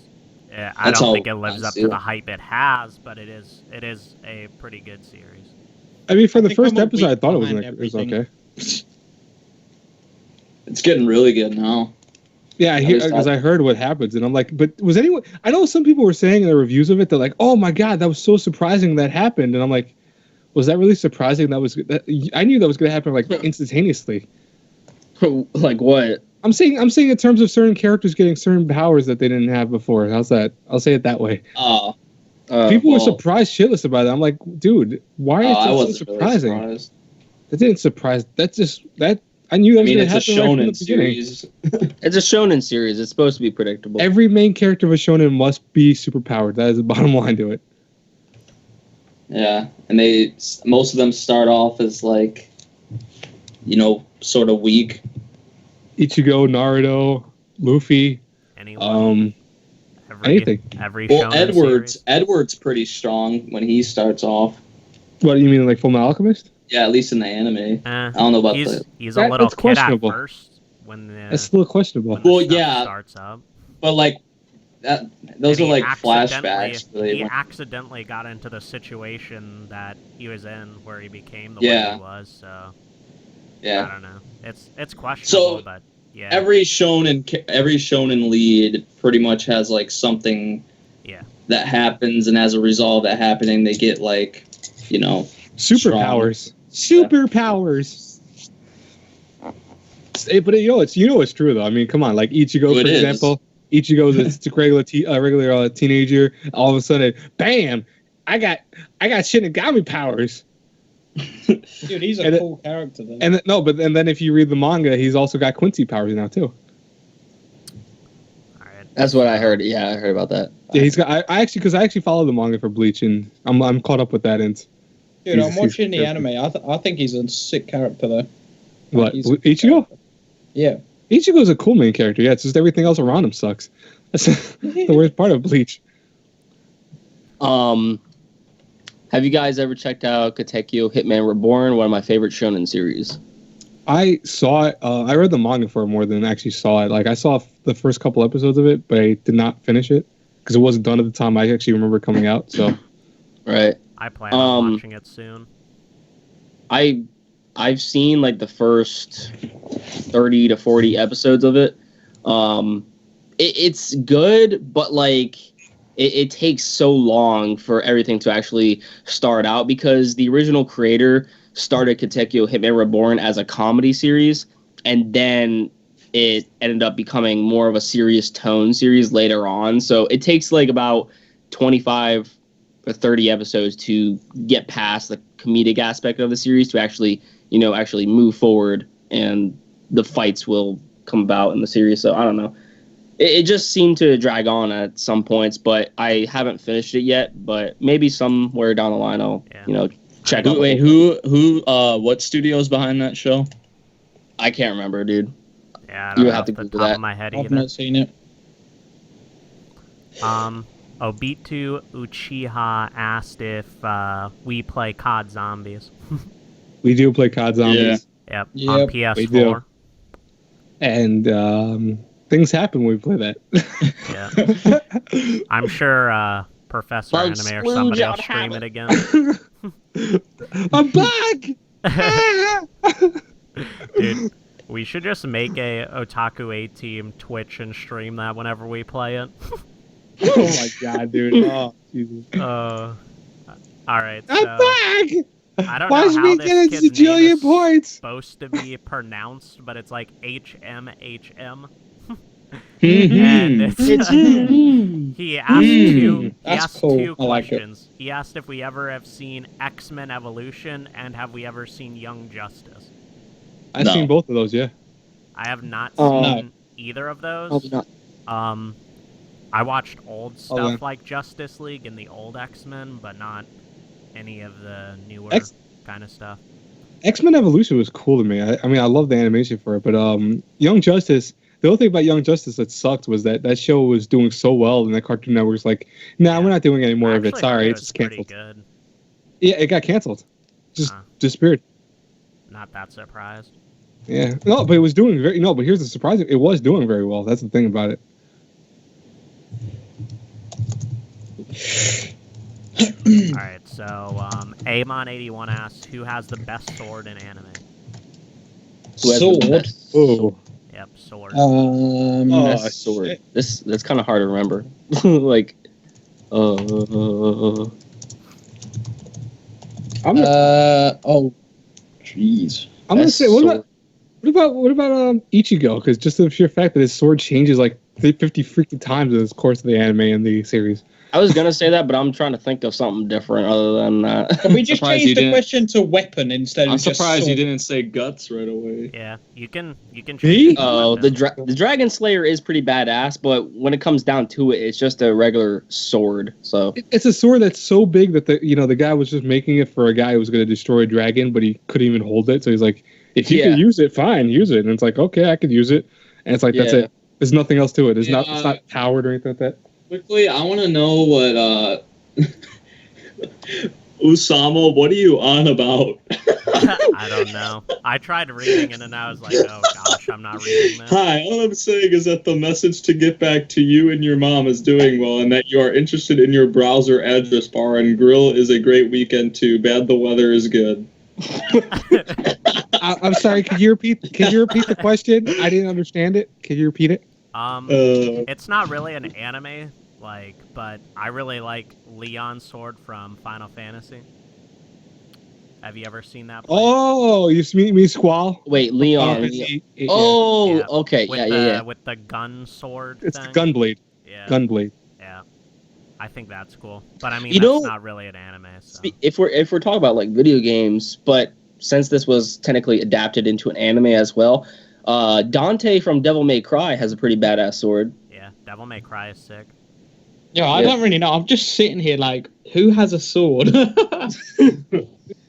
I That's don't how think it lives I up see to it. the hype it has, but it is a pretty good series. I mean, for I the think first I'm a episode, I week thought it was, behind it was everything. okay. It's getting really good now. Yeah, I At hear least because I heard what happens, and I'm like, but was anyone? I know some people were saying in the reviews of it, they're like, "Oh my god, that was so surprising that happened," and I'm like, was that really surprising? I knew that was going to happen like instantaneously. Like what? I'm saying in terms of certain characters getting certain powers that they didn't have before. How's that? I'll say it that way. People were well, surprised shitless about it. I'm like, dude, why is I that so wasn't really surprising? surprised. That didn't surprise. That's just that. I knew that I was mean, going to it's a happen right from shonen the beginning. series. It's a shonen series. It's supposed to be predictable. Every main character of a shonen must be superpowered. That is the bottom line to it. Yeah, and most of them start off as like, sort of weak. Ichigo, Naruto, Luffy, Anyone, anything. Every Well, shonen series. Edward's pretty strong when he starts off. What do you mean, like Full Alchemist? Yeah, at least in the anime. I don't know about the. He's a little kid at first when it's still questionable. When starts up. But like those are like flashbacks. He accidentally got into the situation that he was in, where he became the way he was. So I don't know. It's questionable, but yeah. Every shonen lead pretty much has like something. Yeah. That happens, and as a result of that happening, they get like, superpowers. Superpowers. But it's true though. I mean, come on, like Ichigo, for example. Ichigo's a regular teenager. All of a sudden, bam! I got Shinigami powers. Dude, he's a cool character. Though. And then if you read the manga, he's also got Quincy powers now too. That's what I heard. Yeah, I heard about that. Yeah, he's got. I actually follow the manga for Bleach, and I'm caught up with that. And dude, I'm watching the anime. I think he's a sick character though. What, Ichigo? Yeah. Ichigo's a cool main character. Yeah, it's just everything else around him sucks. That's the worst part of Bleach. Have you guys ever checked out Katekyo Hitman Reborn? One of my favorite shonen series. I saw it. I read the manga for it more than actually saw it. Like I saw the first couple episodes of it, but I did not finish it because it wasn't done at the time I actually remember coming out. So, right. I plan on watching it soon. I've seen like the first 30 to 40 episodes of it. It's good, but like it takes so long for everything to actually start out because the original creator started Katekyo Hitman Reborn as a comedy series, and then it ended up becoming more of a serious tone series later on. So it takes like about 25 or 30 episodes to get past the comedic aspect of the series to actually move forward, and the fights will come about in the series. So I don't know. It just seemed to drag on at some points, but I haven't finished it yet. But maybe somewhere down the line I'll check out. Wait, what studio is behind that show? I can't remember, dude. Yeah, I don't know have to the top of my head I've not seen it. Obitu Uchiha asked if we play COD Zombies. We do play COD Zombies. Yeah. Yep, on PS4. And things happen when we play that. Yeah. I'm sure Professor Anime or somebody else stream it again. I'm back! Dude, we should just make a Otaku A-Team Twitch and stream that whenever we play it. Oh my god, dude. Oh, Jesus. Alright, so... I'm back! I don't know how this kid's name is points. supposed to be pronounced, but it's like HMHM. And it's, he asked two questions. He asked if we ever have seen X-Men Evolution, and have we ever seen Young Justice? I've seen both of those, yeah. I have not seen either of those. I watched old stuff like Justice League and the old X-Men, but not any of the newer kind of stuff. X-Men Evolution was cool to me. I mean, I love the animation for it, but Young Justice, the only thing about Young Justice that sucked was that show was doing so well, and the Cartoon Network's like, we're not doing any more of it. Sorry, it's just canceled. Good. Yeah, it got canceled. Just disappeared. Not that surprised. Yeah. No, but it was doing but here's the surprising, it was doing very well. That's the thing about it. Alright, so Amon81 asks, who has the best sword in anime? Sword? Oh. Yep, sword. Sword. That's kind of hard to remember. Like, jeez. I'm gonna say, what about Ichigo? Because just the sheer fact that his sword changes like 50 freaking times in the course of the anime and the series. I was gonna say that, but I'm trying to think of something different other than that. Can we just change the question to weapon instead of just sword? I'm surprised you didn't say guts right away. Yeah, you can change. The Dragon Slayer is pretty badass, but when it comes down to it, it's just a regular sword. So it's a sword that's so big that the guy was just making it for a guy who was going to destroy a dragon, but he couldn't even hold it. So he's like, if you can use it, fine, use it. And it's like, okay, I could use it. And it's like, that's it. There's nothing else to it. It's not powered or anything like that. Quickly, I want to know what Usama, what are you on about? I don't know. I tried reading it and I was like, oh gosh, I'm not reading this. Hi, all I'm saying is that the message to get back to you and your mom is doing well, and that you are interested in your browser address bar, and grill is a great weekend too. Bad the weather is good. I'm sorry. Could you repeat the question? I didn't understand it. Could you repeat it? It's not really an anime, but I really like Leon's sword from Final Fantasy. Have you ever seen that play? Oh, you mean Squall? Wait, Leon. Oh, Yeah. okay. Yeah. With the gun sword It's thing. the Gunblade. Yeah. Gunblade. Yeah. I think that's cool. But I mean, You that's know, not really an anime. So. If we're talking about like video games, but since this was technically adapted into an anime as well, Dante from Devil May Cry has a pretty badass sword. Yeah, Devil May Cry is sick. Yeah, I don't really know. I'm just sitting here like, who has a sword?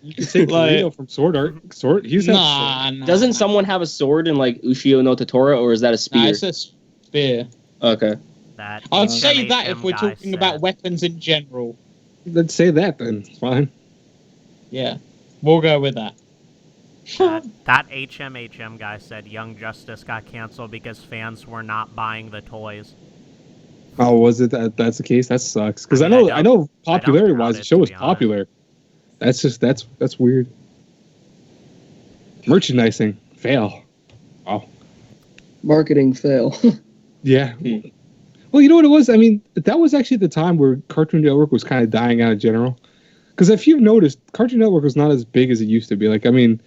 You can take Leo from Sword Art. He's nah. Doesn't someone have a sword in like Ushio no Totoro, or is that a spear? Nah, it's a spear. Okay. I'd say that if we're talking about weapons in general. Let's say that then. It's fine. Yeah, we'll go with that. That HMHM guy said Young Justice got canceled because fans were not buying the toys. Oh, was it that's the case? That sucks. Because I know popularity wise, the show was popular. That's weird. Merchandising fail. Wow. Marketing fail. Yeah. Well, you know what it was? I mean, that was actually the time where Cartoon Network was kind of dying out in general. Because if you've noticed, Cartoon Network was not as big as it used to be. Like, I mean,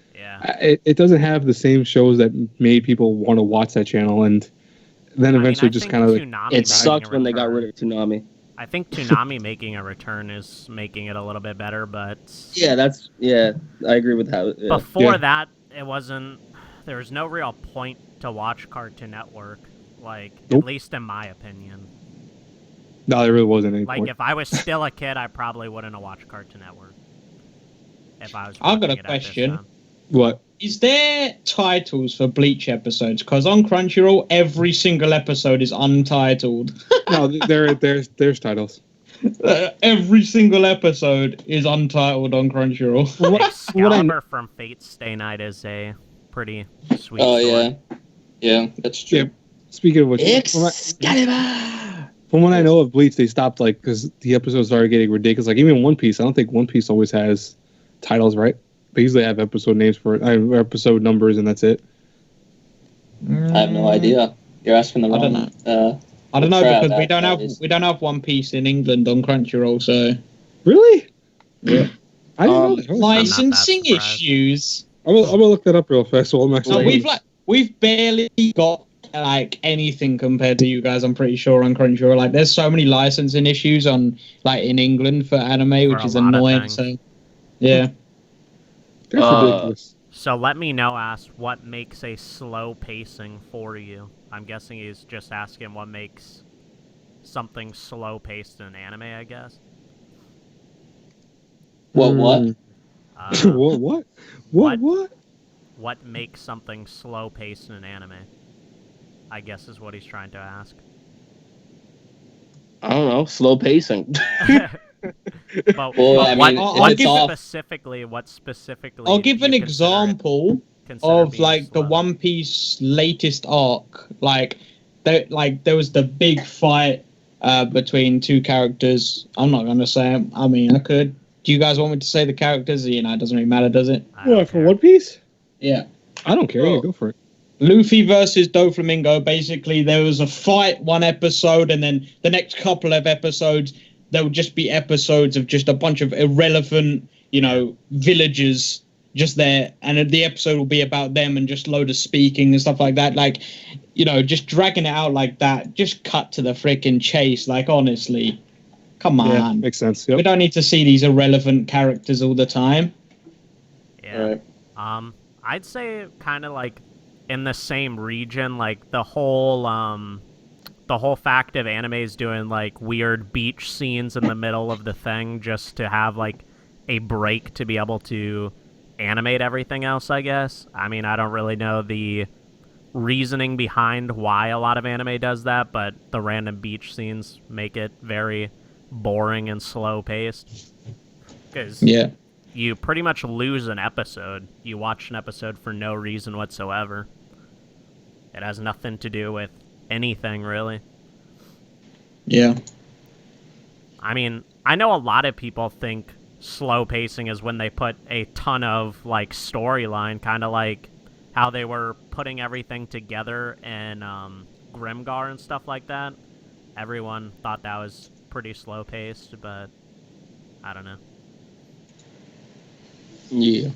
it doesn't have the same shows that made people want to watch that channel, and then eventually just kind of it sucked when they got rid of Toonami. I think Toonami making a return is making it a little bit better, but yeah, I agree with that. Yeah. Before that, there was no real point to watch Cartoon Network, at least in my opinion. No, there really wasn't any point. If I was still a kid, I probably wouldn't have watched Cartoon Network. If I was I've got a question. What? Is there titles for Bleach episodes? Because on Crunchyroll, every single episode is untitled. No, there's titles. Every single episode is untitled on Crunchyroll. Excalibur from Fate's Stay Night is a pretty sweet sword. Yeah, that's true. Yeah. Speaking of which, from what I know of Bleach, they stopped because the episodes started getting ridiculous. Like even One Piece, I don't think One Piece always has titles, right? They usually have episode names episode numbers, and that's it. I have no idea. You're asking the wrong. I don't know because we don't have One Piece in England on Crunchyroll, so. Really? Yeah. I didn't know. Licensing issues. I'm gonna look that up real fast. While I'm actually. We've barely got anything compared to you guys. I'm pretty sure on Crunchyroll. There's so many licensing issues in England for anime, which is annoying. So, yeah. That's ridiculous. So let me know, what makes a slow pacing for you? I'm guessing he's just asking what makes something slow paced in an anime, I guess. What? What? What makes something slow paced in an anime? I guess is what he's trying to ask. I don't know, slow pacing. What specifically? I'll give an example of the One Piece latest arc. There was the big fight between two characters. I'm not gonna say them. I mean, I could. Do you guys want me to say the characters? It doesn't really matter, does it? What, for One Piece? Yeah. I don't care. Go for it. Luffy versus Doflamingo. Basically, there was a fight one episode, and then the next couple of episodes, there would just be episodes of just a bunch of irrelevant, villagers just there, and the episode will be about them and just load of speaking and stuff like that. Just dragging it out like that. Just cut to the freaking chase. Honestly, come on. Yeah, makes sense. Yep. We don't need to see these irrelevant characters all the time. Yeah. Right. I'd say kind of in the same region, the whole fact of animes doing weird beach scenes in the middle of the thing just to have a break to be able to animate everything else, I guess. I mean, I don't really know the reasoning behind why a lot of anime does that, but the random beach scenes make it very boring and slow paced. Because you pretty much lose an episode. You watch an episode for no reason whatsoever. It has nothing to do with anything, really. Yeah. I mean, I know a lot of people think slow pacing is when they put a ton of, like, storyline, kind of like how they were putting everything together in Grimgar and stuff like that. Everyone thought that was pretty slow paced, but I don't know. Yeah.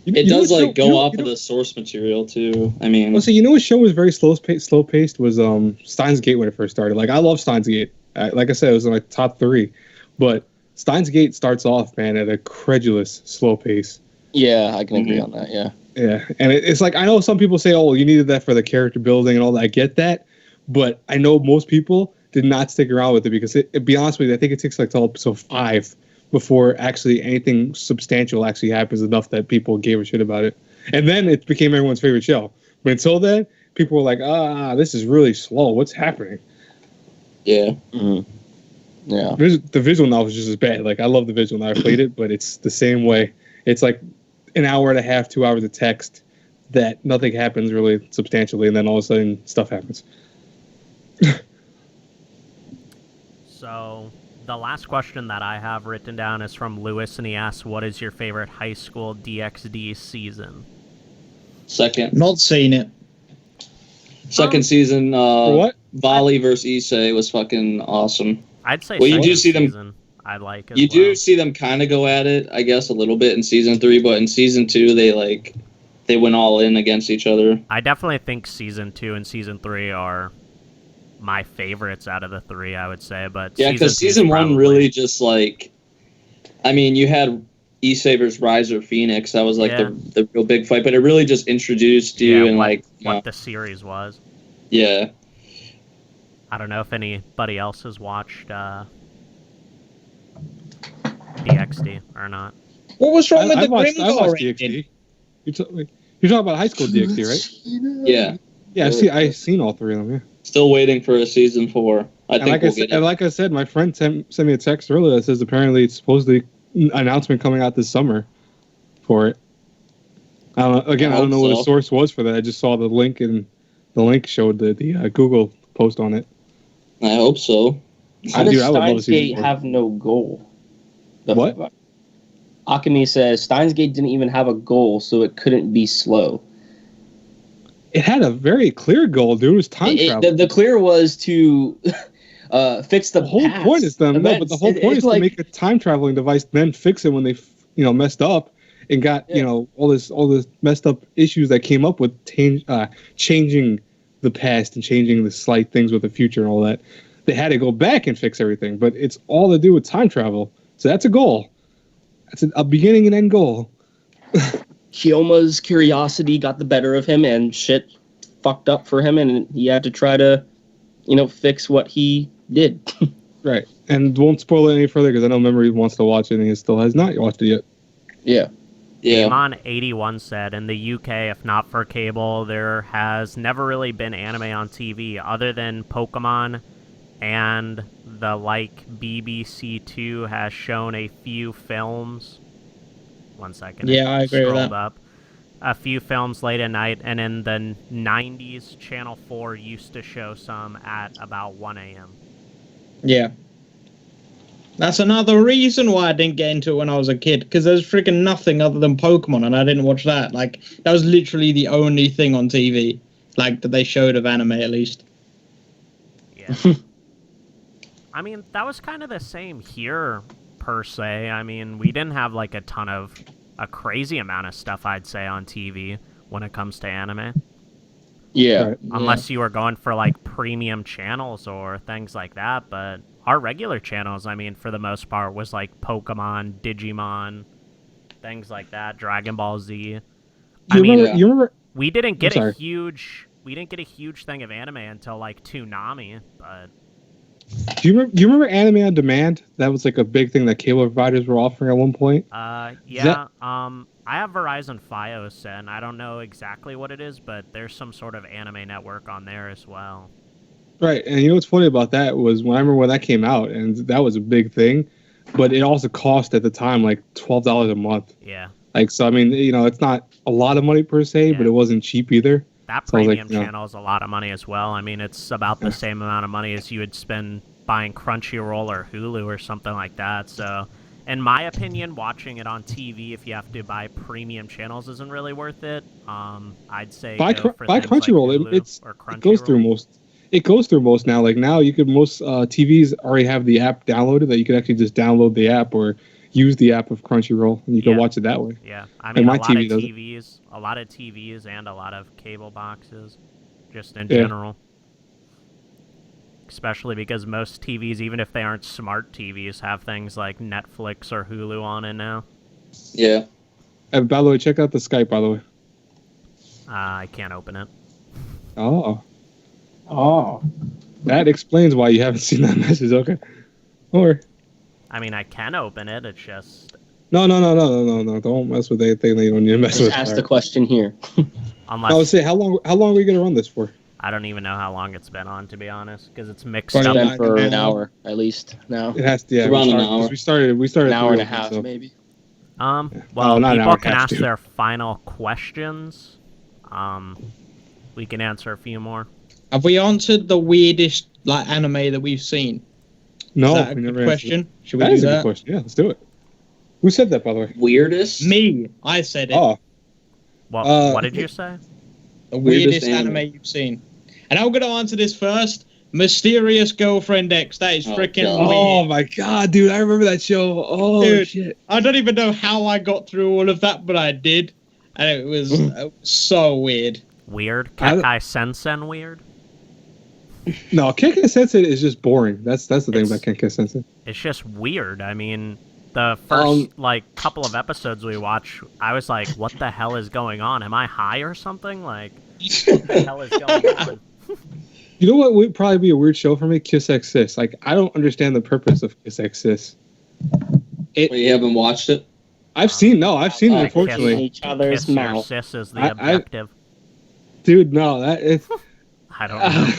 It does like go off of the source material too. I mean, well, so you know what show was very slow paced was Steins Gate when it first started. Like I love Steins Gate. Like I said, it was in my top 3, but Steins Gate starts off, man, at a credulous slow pace. Yeah, I can agree on that. Yeah. Yeah, and it's like I know some people say, "Oh, you needed that for the character building and all that." I get that, but I know most people did not stick around with it because, to be honest with you, I think it takes like till episode 5 before actually anything substantial actually happens enough that people gave a shit about it, and then it became everyone's favorite show. But until then, people were like, this is really slow. What's happening?" Yeah. Mm-hmm. Yeah. The visual novel is just as bad. Like I love the visual novel. I played it, but it's the same way. It's like an hour and a half, 2 hours of text that nothing happens really substantially, and then all of a sudden stuff happens. So the last question that I have written down is from Lewis, and he asks, "What is your favorite high school DxD season?" Second. Not seen it. Second season. What? Volley versus Issei was fucking awesome. I'd say Well, you do see season them. I like as You well. do see them kind of go at it, I guess, a little bit in season 3, but in season 2, they went all in against each other. I definitely think season 2 and season 3 are my favorites out of the 3, I would say. But yeah, because season 1 really just like, I mean, you had Issei versus Riser Phoenix. That was like the real big fight, but it really just introduced you and what the series was. Yeah. I don't know if anybody else has watched DxD or not. What was wrong with the I watched Grimgar? DxD. You're talking about high school DxD, right? Yeah. Yeah, I've seen all 3 of them. Yeah. Still waiting for a season 4. I think we'll get it. And like I said, my friend sent me a text earlier that says apparently it's supposedly an announcement coming out this summer for it. I don't know what the source was for that. I just saw the link, and the link showed the Google post on it. I hope so. How does Steins Gate have no goal? What? Akemi says Steins Gate didn't even have a goal, so it couldn't be slow. It had a very clear goal, dude. It was time travel. The clear was to fix the whole point is them. No, but the whole point is to make a time traveling device, then fix it when they, messed up and got all this messed up issues that came up with changing the past and changing the slight things with the future and all that. They had to go back and fix everything, but it's all to do with time travel. So that's a goal. That's a beginning and end goal. Kiyoma's curiosity got the better of him, and shit fucked up for him, and he had to try to, fix what he did. Right. And won't spoil it any further because I know Memory wants to watch it and he still has not watched it yet. Yeah. Yeah. Amon81 said, in the UK, if not for cable, there has never really been anime on TV other than Pokemon, and the BBC Two has shown a few films. 1 second. Yeah, I agree with that. Up. A few films late at night, and in the 90s, Channel 4 used to show some at about 1 a.m. Yeah. That's another reason why I didn't get into it when I was a kid, because there's freaking nothing other than Pokemon, and I didn't watch that. Like, that was literally the only thing on TV, like, that they showed of anime, at least. Yeah. I mean, that was kind of the same here, per se. I mean, we didn't have, like, a crazy amount of stuff, I'd say, on TV when it comes to anime. Yeah. Right. Unless you were going for, like, premium channels or things like that, but our regular channels, I mean, for the most part, was like Pokemon, Digimon, things like that, Dragon Ball Z. You remember? We didn't get a huge thing of anime until like Toonami, but Do you remember Anime on Demand? That was like a big thing that cable providers were offering at one point. yeah. I have Verizon Fios, and I don't know exactly what it is, but there's some sort of anime network on there as well. Right, and you know what's funny about that was when I remember when that came out, and that was a big thing. but it also cost at the time like $12 a month. Yeah. Like, so I mean, it's not a lot of money per se, but it wasn't cheap either. That So premium channel is a lot of money as well. I mean, it's about the same amount of money as you would spend buying Crunchyroll or Hulu or something like that. So, in my opinion, watching it on TV if you have to buy premium channels isn't really worth it. I'd say buy go for Crunchyroll. Like Hulu or Crunchyroll. It goes through most. It goes through most now. Like now, you could most TVs already have the app downloaded that you could actually just download the app or use the app of Crunchyroll and you can watch it that way. Yeah, I mean, my a lot TV of TVs and a lot of cable boxes, just in Yeah. general. Especially because most TVs, even if they aren't smart TVs, have things like Netflix or Hulu on it now. Yeah. And by the way, check out the Skype. By the way. I can't open it. Oh, Oh. that explains why you haven't seen that message. Okay. Or I mean, I can open it. It's just no. Don't mess with anything that you don't need to mess Just with. ask the question here. unless I would say how long are we gonna run this for? I don't even know how long it's been on, to be honest, because it's mixed Probably up. It's been for an hour at least now. It has to. Yeah, Around an hour. We started An hour and a 3 half, so. maybe. Well, Oh, not an people hour, can half, ask dude. their final questions. We can answer a few more. Have we answered the weirdest like anime that we've seen? No, Is that a we never good answered question? it. Should we That do is a good that? question. Yeah, let's do it. Who said that, by the way? Weirdest? Me. I said it. Oh, What did you say? The Weirdest weirdest anime anime. you've seen. And I'm going to answer this first. Mysterious Girlfriend X. That is Oh, freaking God. weird. oh my God, dude! I remember that show. Oh Dude. shit! I don't even know how I got through all of that, but I did. And it was so weird. Weird? I don't- Kekai Sensen weird? No, Kenkai Sensei is just boring. That's the thing It's- about Kenkai Sensei. It's just weird. I mean, the first couple of episodes we watched, I was like, what the hell is going on? Am I high or something? Like, what the hell is going on? You know what would probably be a weird show for me? Kiss X Sis. Like, I don't understand the purpose of Kiss X Sis. Wait, you haven't watched it? I've seen it. Kiss Unfortunately, each other's Kiss your mouth. sis is the I- objective. dude. No, that is. I don't know.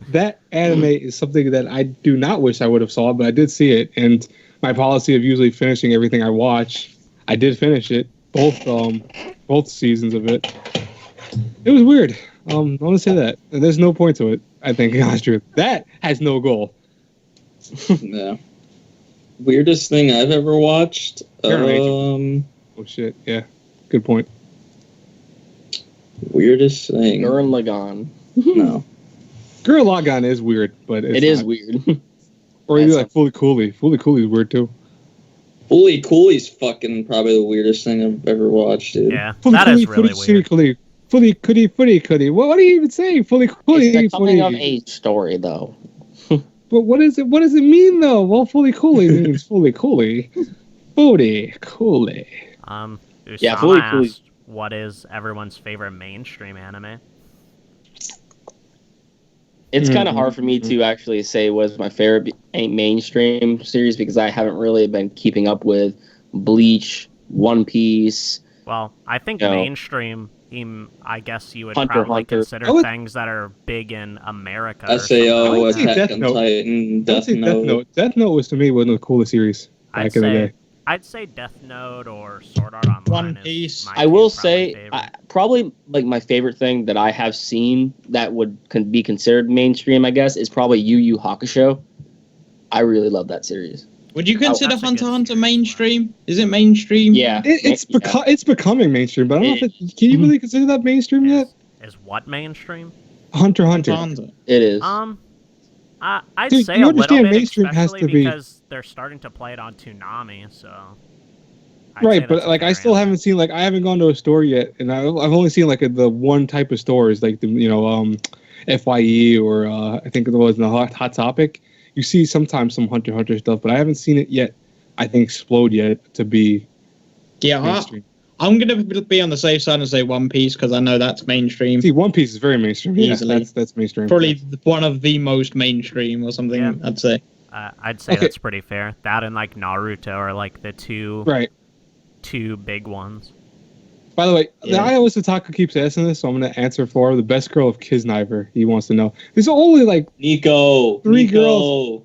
That anime is something that I do not wish I would have saw, but I did see it, and my policy of usually finishing everything I watch, I did finish it, both seasons of it. It was weird. I want to say that, and there's no point to it. I think, honest truth, that has no goal. Yeah. Weirdest thing I've ever watched? Oh shit! Yeah, good point. Weirdest thing? Gurren Lagann. No. Girl Logon is weird, but It is not. weird. Or maybe That's like Fully Cooley. Fully Cooley is weird too. Fully Cooley's fucking probably the weirdest thing I've ever watched, dude. Yeah, Fully that is really weird. Cooley. Fully Cooley. What are you even saying? Fully Cooley. It's a coming of age story, though. But what is it? What does it mean though? Well, Fully Cooley means Fully Cooley. Fully Cooley. Usama Fully Cooley. asked, what is everyone's favorite mainstream anime? It's kind of hard for me to actually say was my favorite mainstream series because I haven't really been keeping up with Bleach, One Piece. Well, I think No. mainstream, I guess you would Hunter, probably Hunter. consider I would- things that are big in America. or SAO, something like say that. Attack Death on Note. Titan, Let's Death say Death Note. Note. Death Note was to me one of the coolest series back in the day. I'd say Death Note or Sword Art Online. One is Piece. my I will two probably say, favorite. probably like my favorite thing that I have seen that would be considered mainstream, I guess, is probably Yu Yu Hakusho. I really love that series. Would you consider that's a Hunter good x Hunter series. mainstream? Is it mainstream? Yeah, It's becoming mainstream, but I don't know if it, can you really consider that mainstream yet? Is what mainstream? Hunter x Hunter Hunter. x Hunter. it is. I'd Dude, say you a little understand bit, mainstream has especially to be- because they're starting to play it on Toonami, so. I'd say Right, that's but a like I fair still answer. haven't seen I haven't gone to a store yet, and I've only seen the one type of stores like the FYE or I think it was the Hot Topic. You see sometimes some Hunter x Hunter stuff, but I haven't seen it yet. I think explode yet to be Yeah, mainstream. I'm going to be on the safe side and say One Piece because I know that's mainstream. See, One Piece is very mainstream. Yeah, Easily. that's mainstream. Probably one of the most mainstream or something, Yeah. I'd say. I'd say Okay. that's pretty fair. That and like Naruto are like the Right. two big ones. By the way, Yeah. the iOS Otaku keeps asking this, so I'm going to answer for the best girl of Kisniver. He wants to know. There's only Nico. Three Nico.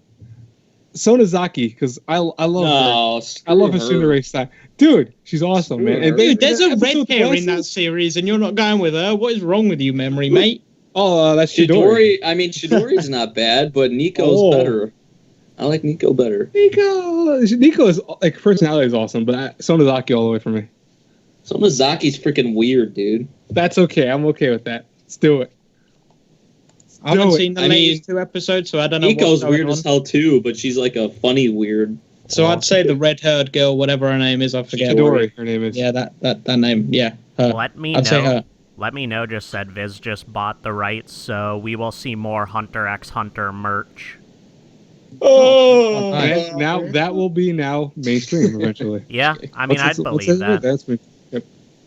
Sonozaki, because I love her. I love Hasunare style. Dude, she's awesome, man. And dude, there's a red hair in that series, and you're not going with her. What is wrong with you, memory, mate? Oh, that's Chidori. I mean, Chidori's not bad, but Nico's better. I like Nico better. Nico is, like, personality is awesome, but Sonozaki all the way for me. Sonozaki's freaking weird, dude. That's okay. I'm okay with that. Let's do it. I haven't seen the latest 2 episodes, so I don't know. Nico's weird as hell too, but she's like a funny weird. So I'd say the red-haired girl, whatever her name is, I forget. Chidori, her name is. Yeah, that name. Yeah, her. Say her. Let me know. Just said Viz just bought the rights, so we will see more Hunter x Hunter merch. Oh, now that will be mainstream eventually. Yeah, I mean, I'd believe that.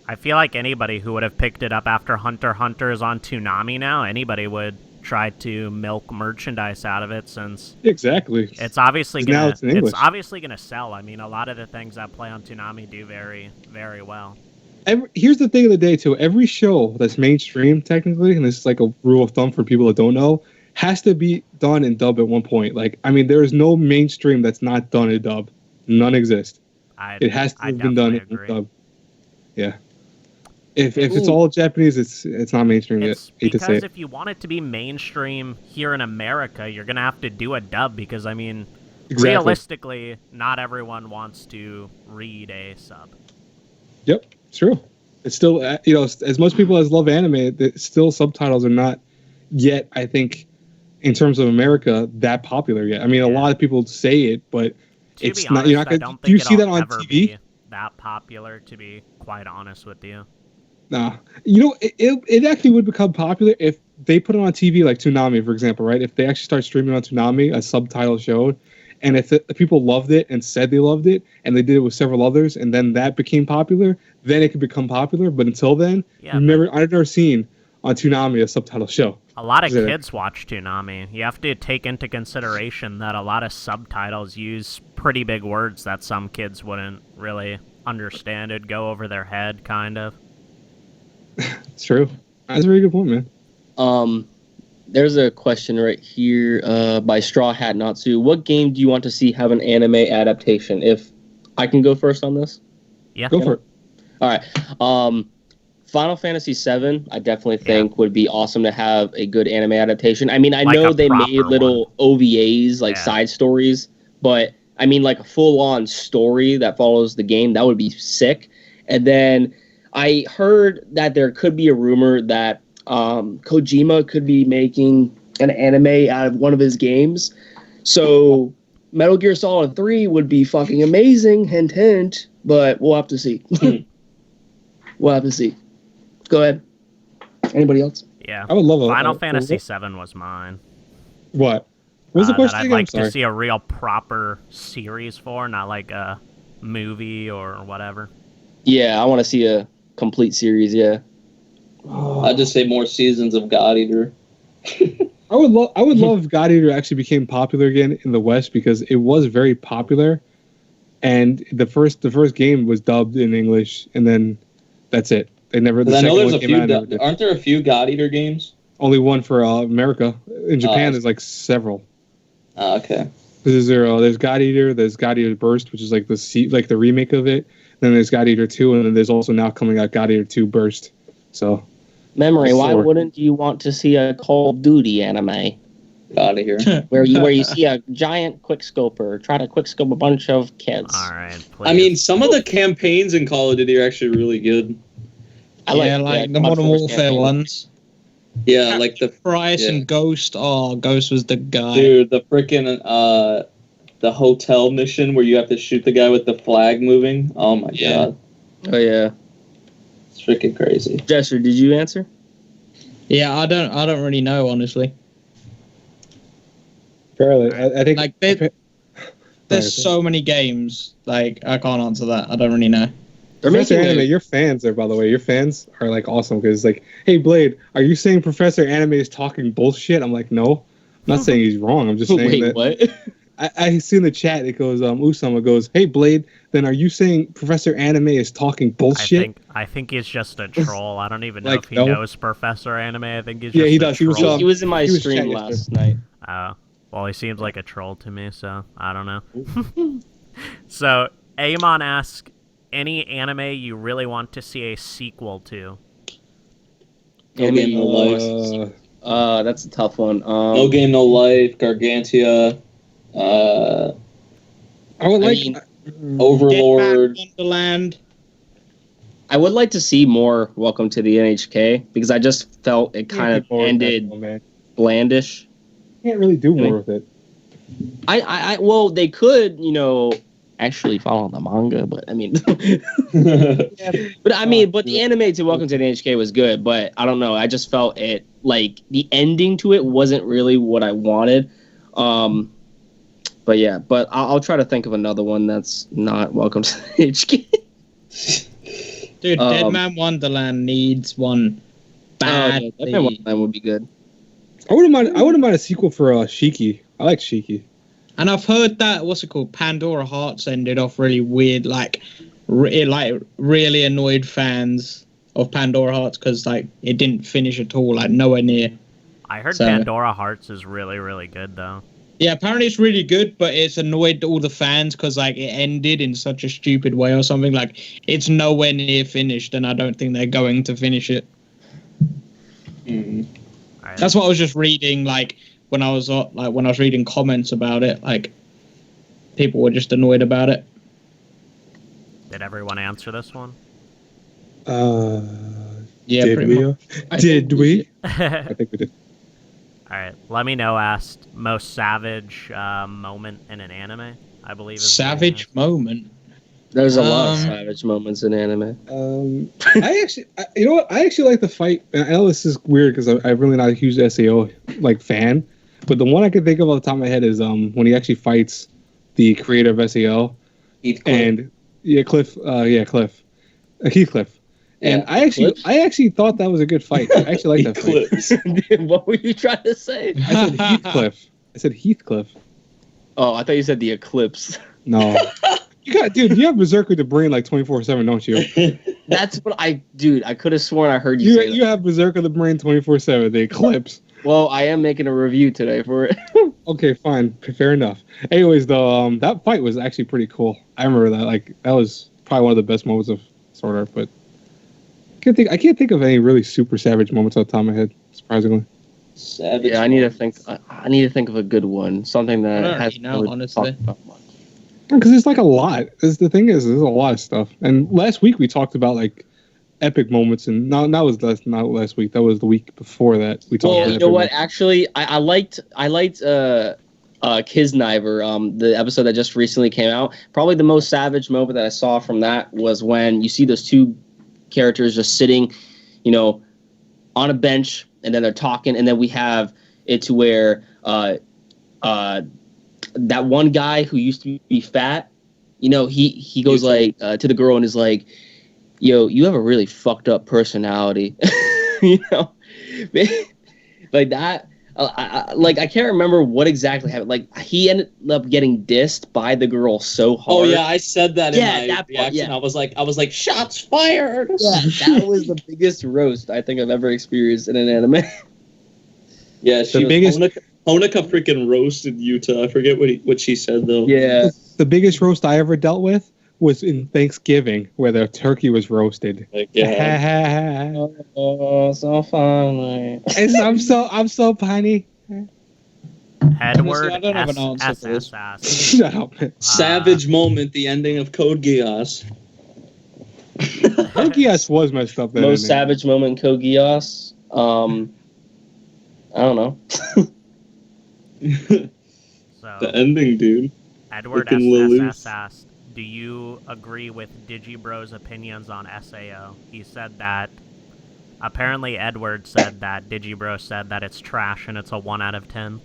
I feel like anybody who would have picked it up after Hunter x Hunter is on Toonami now, anybody would try to milk merchandise out of it, since exactly it's obviously gonna sell. I mean, a lot of the things that play on Toonami do very, very well. Here's the thing of the day too. Every show that's mainstream, technically, and this is like a rule of thumb for people that don't know, has to be done in dub at one point. Like, I mean, there is no mainstream that's not done in dub. None exist. It has to have been done in dub. Yeah. If it's all Japanese, it's not mainstream yet. Because if you want it to be mainstream here in America, you're gonna have to do a dub, because I mean, realistically, not everyone wants to read a sub. Yep, it's true. It's still, as most people as love anime, still subtitles are not yet, I think, in terms of America, that popular yet. I mean, a lot of people say it, but it's not. You're not gonna. Do you see that on TV? That popular, to be quite honest with you. Nah, it actually would become popular if they put it on TV, like Toonami, for example, right? If they actually start streaming on Toonami, a subtitle showed, and if people loved it and said they loved it, and they did it with several others, and then that became popular, then it could become popular. But until then, I've never seen on Toonami a subtitle show. A lot of kids watch Toonami. You have to take into consideration that a lot of subtitles use pretty big words that some kids wouldn't really understand. It'd go over their head, kind of. It's true. That's a very good point, man. There's a question right here by Straw Hat Natsu. What game do you want to see have an anime adaptation? If I can go first on this? Yeah. Go for it. All right. Final Fantasy VII, I definitely think would be awesome to have a good anime adaptation. I mean, I know they made little OVAs, like side stories, but I mean, like a full-on story that follows the game, that would be sick. And then I heard that there could be a rumor that Kojima could be making an anime out of one of his games. So Metal Gear Solid 3 would be fucking amazing, hint, hint, but we'll have to see. We'll have to see. Go ahead. Anybody else? Yeah. I would love Final Fantasy VII was mine. What? What was the question I'd again? like to see a real proper series for, not like a movie or whatever. Yeah, I want to see a complete series, yeah. I'd just say more seasons of God Eater. I would love if God Eater actually became popular again in the West, because it was very popular, and the first game was dubbed in English, and then that's it. They never. I know there's a few. Aren't there a few God Eater games? Only one for America. In Japan, there's like several. Okay. There's God Eater. There's God Eater Burst, which is like the remake of it. Then there's God Eater 2, and then there's also now coming out God Eater 2 Burst. So, Memory, why wouldn't you want to see a Call of Duty anime? Out of here. where you see a giant quickscoper try to quickscope a bunch of kids. All right. Please. I mean, some of the campaigns in Call of Duty are actually really good. I like the Modern Warfare ones. Yeah, like the Price and Ghost. Oh, Ghost was the guy. Dude, the freaking the hotel mission where you have to shoot the guy with the flag moving. Oh my god. Oh yeah. It's freaking crazy. Jester, did you answer? Yeah, I don't really know, honestly. Fairly, I think like there's so many games. Like I can't answer that. I don't really know. Professor Anime, your fans there, by the way. Your fans are like awesome, because like, hey Blade, are you saying Professor Anime is talking bullshit? I'm like, no, I'm not saying he's wrong. I'm just saying that. What? I see in the chat it goes, Usama goes, hey Blade, then are you saying Professor Anime is talking bullshit? I think he's just a troll. I don't even know if he knows Professor Anime. I think he's just he does. A troll. He was in my stream last night. Well, he seems like a troll to me, so I don't know. So, Amon asks, any anime you really want to see a sequel to? No Game No Life. That's a tough one. No Game No Life, Gargantia. I would like Overlord. Wonderland. I would like to see more Welcome to the NHK because I just felt it kind of ended blandish. Can't really do more with it. Well, they could, actually follow the manga, but I mean, but the anime to Welcome to the NHK was good, but I don't know. I just felt it like the ending to it wasn't really what I wanted. But yeah, I'll try to think of another one that's not Welcome to the NHK. Dude, Dead Man Wonderland needs one badly. Dead Man Wonderland would be good. I wouldn't mind a sequel for Shiki. I like Shiki. And I've heard that Pandora Hearts ended off really weird. Really annoyed fans of Pandora Hearts because it didn't finish at all. Nowhere near. I heard Pandora Hearts is really, really good though. Yeah, apparently it's really good, but it's annoyed all the fans because it ended in such a stupid way or something. It's nowhere near finished, and I don't think they're going to finish it. Mm. That's what I was just reading. When I was reading comments about it, people were just annoyed about it. Did everyone answer this one? Yeah, did we? Did we? I think we did. All right. Let me know. Asked most savage moment in an anime. I believe is savage moment. There's a lot of savage moments in anime. I actually like the fight. And I know this is weird because I'm really not a huge SAO fan, but the one I can think of off the top of my head is when he actually fights the creator of SAO, Heathcliff. Heathcliff. And I actually thought that was a good fight. I actually like that fight. What were you trying to say? I said Heathcliff. Oh, I thought you said the eclipse. No. You have Berserker the brain 24/7, don't you? That's what I could have sworn I heard you say that. You have Berserker the brain 24/7, the eclipse. Well, I am making a review today for it. Okay, fine, fair enough. Anyways, though, that fight was actually pretty cool. I remember that. That was probably one of the best moments of Sword Art, but I can't think of any really super savage moments off the top of my head, surprisingly. Savage. Yeah, I need to think. I need to think of a good one, something that hasn't really honestly. talked about much. Because it's a lot. The thing is, there's a lot of stuff. And last week we talked about epic moments, and not last week. That was the week before that. We talked. Well, you know what? Actually, I liked Kisniver, the episode that just recently came out. Probably the most savage moment that I saw from that was when you see those two characters just sitting, on a bench, and then they're talking, and then we have it to where that one guy who used to be fat, he goes to the girl and is like, "Yo, you have a really fucked up personality," like that. I can't remember what exactly happened. He ended up getting dissed by the girl so hard. Oh yeah, I said that in my that reaction. Yeah. I was like, shots fired. Yeah, that was the biggest roast I think I've ever experienced in an anime. Yeah, Honoka freaking roasted Yuta. I forget what she said though. Yeah, the biggest roast I ever dealt with was in Thanksgiving, where the turkey was roasted. Oh, so funny. I'm so punny. Edward I don't have an answer for this. Shut up. Savage moment, the ending of Code Geass. Code Geass was messed up. Most savage moment in Code Geass. I don't know. The ending, dude. Edward SSS asked, do you agree with Digibro's opinions on SAO? He said that apparently Edward said that Digibro said that it's trash and it's a 1 out of 10.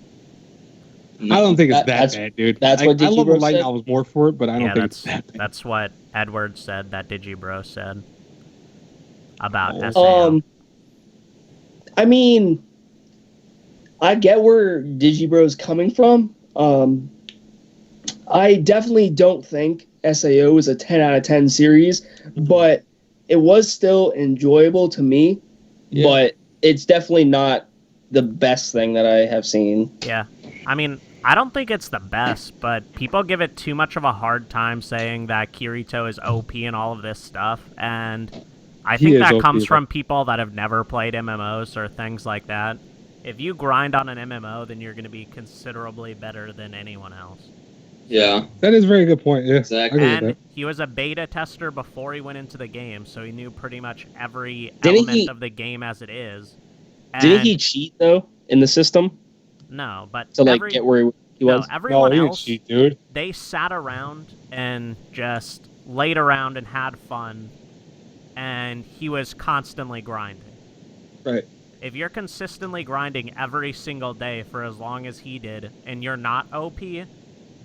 I don't think it's that bad, dude. That's what Digibro I love the light said? novels more for it, but I don't think it's that bad. That's what Edward said that Digibro said about SAO. I mean, I get where Digibro's coming from. I definitely don't think SAO is a 10 out of 10 series, but it was still enjoyable to me. Yeah. But it's definitely not the best thing that I have seen. Yeah. I mean, I don't think it's the best, but people give it too much of a hard time saying that Kirito is OP and all of this stuff, and I think that comes from people that have never played MMOs or things like that. If you grind on an MMO, then you're going to be considerably better than anyone else. Yeah. That is a very good point. Yeah, exactly. And he was a beta tester before he went into the game, so he knew pretty much every element of the game as it is. Didn't he cheat, though, in the system? No, but to get where he was? No, everyone else, cheat, dude. They sat around and just laid around and had fun, and he was constantly grinding. Right. If you're consistently grinding every single day for as long as he did, and you're not OP,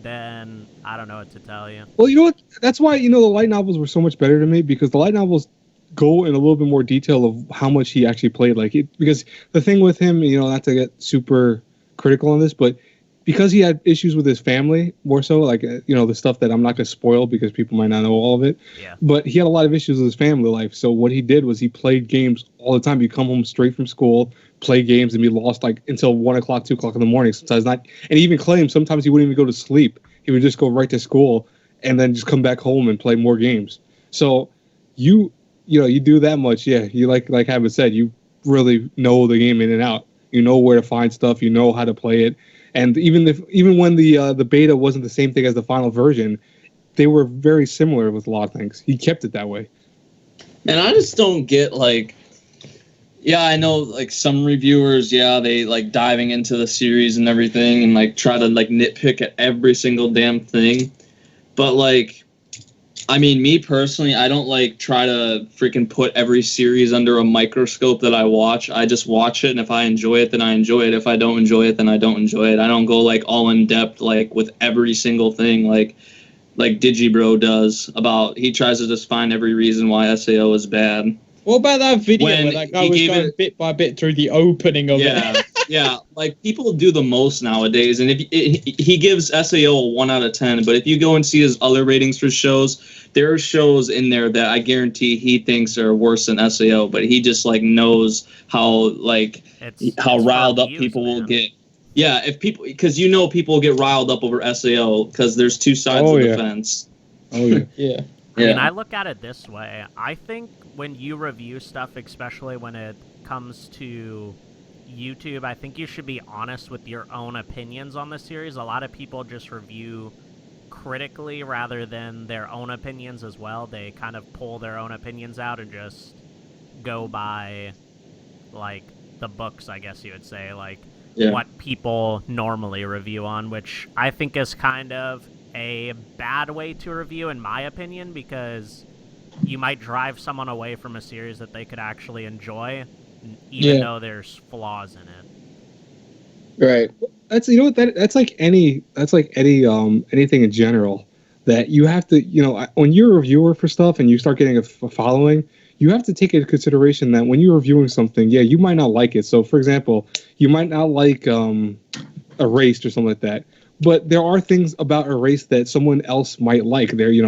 then I don't know what to tell you. Well, you know what? That's why, the light novels were so much better to me, because the light novels go in a little bit more detail of how much he actually played. Because the thing with him, not to get super critical on this, but because he had issues with his family, more so, the stuff that I'm not going to spoil because people might not know all of it. Yeah. But he had a lot of issues with his family life. So what he did was he played games all the time. He'd come home straight from school, play games, and be lost until 1 o'clock, 2 o'clock in the morning. Sometimes not. And he even claimed sometimes he wouldn't even go to sleep. He would just go right to school and then just come back home and play more games. So you do that much. Yeah. You like Habit said, you really know the game in and out. You know where to find stuff. You know how to play it. And even when the beta wasn't the same thing as the final version, they were very similar with a lot of things. He kept it that way. And I just don't get I know some reviewers, they diving into the series and everything and try to nitpick at every single damn thing. But me personally, I don't try to freaking put every series under a microscope that I watch. I just watch it, and if I enjoy it, then I enjoy it. If I don't enjoy it, then I don't enjoy it. I don't go all in depth with every single thing like Digibro does about. He tries to just find every reason why SAO is bad. What about that video where that guy was going bit by bit through the opening of it? Yeah, people do the most nowadays, and if he gives SAO a 1 out of 10, but if you go and see his other ratings for shows, there are shows in there that I guarantee he thinks are worse than SAO, but he just knows how riled up people will get. Yeah, because people will get riled up over SAO because there's two sides of the fence. Oh yeah, yeah. I mean, I look at it this way. I think when you review stuff, especially when it comes to YouTube, I think you should be honest with your own opinions on the series. A lot of people just review critically rather than their own opinions as well. They kind of pull their own opinions out and just go by, the books, I guess you would say, what people normally review on, which I think is kind of a bad way to review, in my opinion, because you might drive someone away from a series that they could actually enjoy, even though there's flaws in it. Right. That's that's like anything in general, that you have to when you're a reviewer for stuff and you start getting a following, you have to take into consideration that when you're reviewing something, you might not like it. So for example, you might not like Erased or something like that. But there are things about Erased that someone else might like. There, you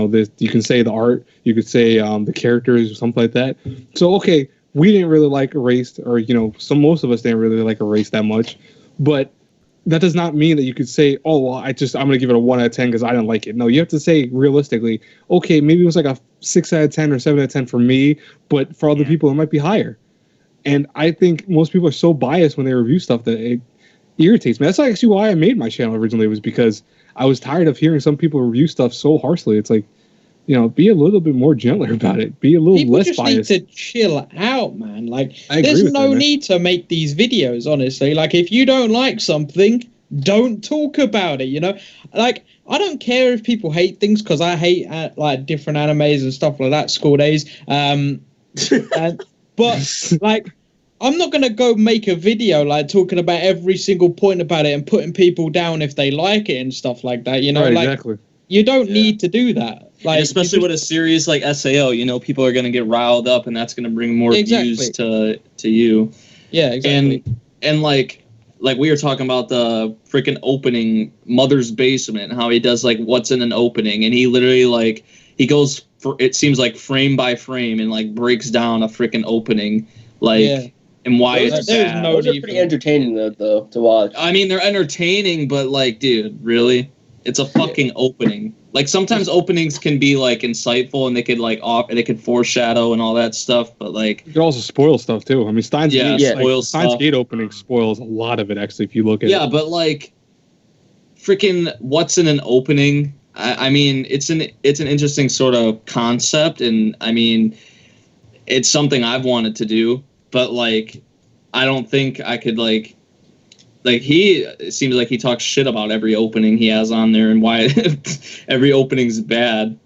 can say the art, you could say the characters or something like that. So, okay, we didn't really like Erased, or most of us didn't really like Erased that much. But that does not mean that you could say, oh, well, I'm going to give it a 1 out of 10 because I didn't like it. No, you have to say realistically, okay, maybe it was a 6 out of 10 or 7 out of 10 for me, but for other people it might be higher. And I think most people are so biased when they review stuff that it irritates me. That's actually why I made my channel originally, was because I was tired of hearing some people review stuff so harshly. It's be a little bit more gentler about it. Be a little less biased. People just need to chill out, man. There's no need to make these videos, honestly. If you don't like something, don't talk about it, I don't care if people hate things, because I hate different animes and stuff like that, school days. But I'm not going to go make a video talking about every single point about it and putting people down if they like it and stuff like that. Right, exactly. You don't need to do that. Especially with a series like SAO, people are going to get riled up, and that's going to bring more views to you. Yeah, exactly. And we were talking about the freaking opening, Mother's Basement, and how he does what's in an opening, and he literally he goes for, it seems frame by frame, and breaks down a freaking opening. and why Those it's are, bad. those are pretty entertaining though to watch. I mean, they're entertaining, but like, dude, really? It's a fucking opening. Like sometimes openings can be like insightful and they could like they could foreshadow and all that stuff, but like you could also spoil stuff too. I mean, Steins Gate, Steins Gate opening spoils a lot of it actually if you look at it. Yeah, but like freaking what's in an opening? I mean, it's an interesting sort of concept, and I mean, it's something I've wanted to do, but like I don't think I could like it seems like he talks shit about every opening he has on there and why every opening's bad.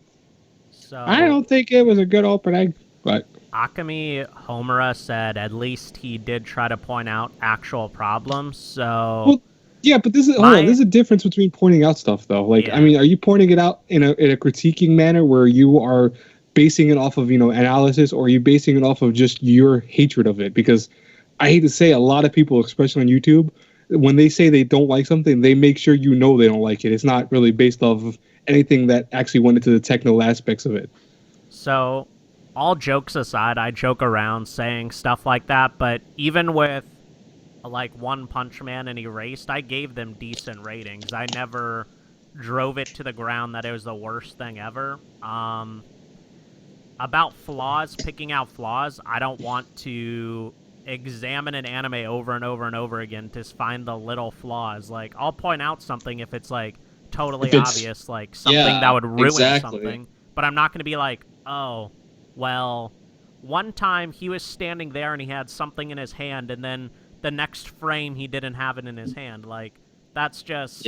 So I don't think it was a good opening, but Akami Homura said at least he did try to point out actual problems. So well, yeah, but this is hold on, there's a difference between pointing out stuff though. Like I mean, are you pointing it out in a critiquing manner where you are basing it off of, analysis, or are you basing it off of just your hatred of it? Because I hate to say, a lot of people, especially on YouTube, when they say they don't like something, they make sure they don't like it. It's not really based off of anything that actually went into the technical aspects of it. So, all jokes aside, I joke around saying stuff like that, but even with like One Punch Man and Erased, I gave them decent ratings. I never drove it to the ground that it was the worst thing ever. About flaws, picking out flaws, I don't want to examine an anime over and over and over again to find the little flaws. Like, I'll point out something if it's like totally obvious, like something that would ruin something, but I'm not going to be like, oh, well, one time he was standing there and he had something in his hand, and then the next frame he didn't have it in his hand. Like, that's just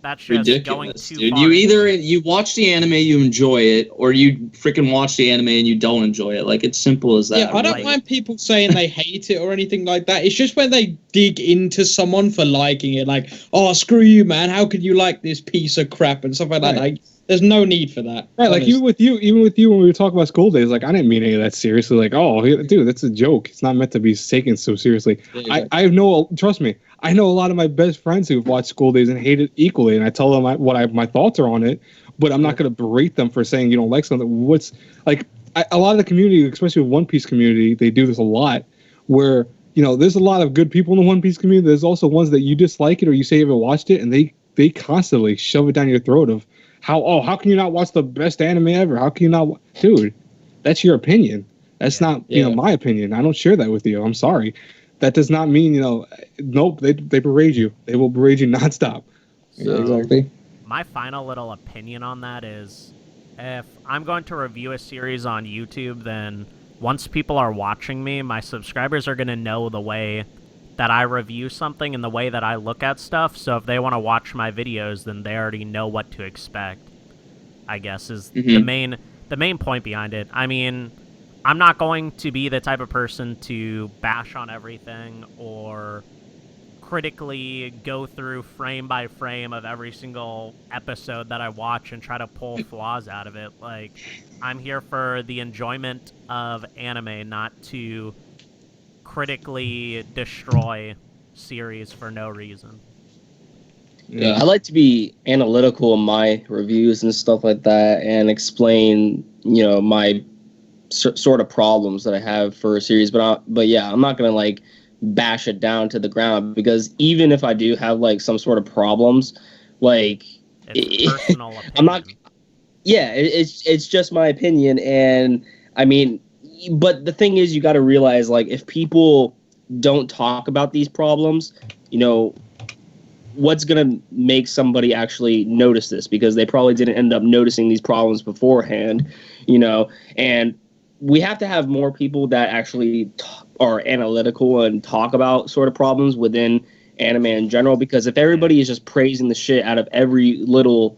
that's just ridiculous, going too dude. far. You either you watch the anime, you enjoy it, or you freaking watch the anime and you don't enjoy it. Like, it's simple as that. Yeah, I don't mind people saying they hate it or anything like that. It's just when they dig into someone for liking it, like, oh, screw you, man. How could you like this piece of crap and stuff like that? Like, there's no need for that. Right, like even with you when we were talking about School Days, like I didn't mean any of that seriously. Like, oh, dude, that's a joke. It's not meant to be taken so seriously. Yeah. Trust me, I know a lot of my best friends who've watched School Days and hate it equally, and I tell them my thoughts are on it, but I'm not going to berate them for saying you don't like something. What's like a lot of the community, especially with One Piece community, they do this a lot, where there's a lot of good people in the One Piece community. There's also ones that you dislike it or you say you haven't watched it, and they constantly shove it down your throat of how can you not watch the best anime ever? How can you not, dude? That's your opinion. That's not my opinion. I don't share that with you. I'm sorry. That does not mean nope. They berate you. They will berate you nonstop. So, exactly. My final little opinion on that is, if I'm going to review a series on YouTube, then once people are watching me, my subscribers are going to know the way that I review something and the way that I look at stuff. So if they want to watch my videos, then they already know what to expect, I guess, is the main point behind it. I mean, I'm not going to be the type of person to bash on everything or critically go through frame by frame of every single episode that I watch and try to pull flaws out of it. Like, I'm here for the enjoyment of anime, not to critically destroy series for no reason. Yeah, I like to be analytical in my reviews and stuff like that, and explain, my sort of problems that I have for a series. But yeah, I'm not gonna like bash it down to the ground, because even if I do have like some sort of problems, like personal opinion. I'm not. Yeah, it's just my opinion, and I mean. But the thing is, you got to realize, like, if people don't talk about these problems, what's going to make somebody actually notice this? Because they probably didn't end up noticing these problems beforehand, and we have to have more people that actually are analytical and talk about sort of problems within anime in general. Because if everybody is just praising the shit out of every little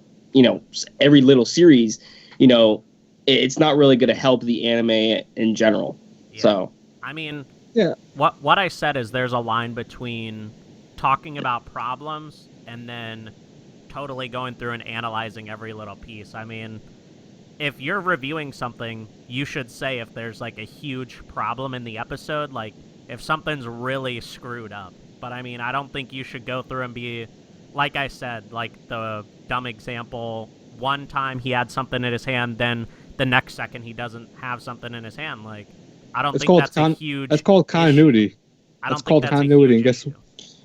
series, it's not really going to help the anime in general. Yeah. So, I mean, what I said is there's a line between talking about problems and then totally going through and analyzing every little piece. I mean, if you're reviewing something, you should say if there's like a huge problem in the episode, like if something's really screwed up. But I mean, I don't think you should go through and be, like I said, like the dumb example, one time he had something in his hand, then the next second he doesn't have something in his hand. Like, I don't think that's a huge. That's called continuity. That's called continuity. And guess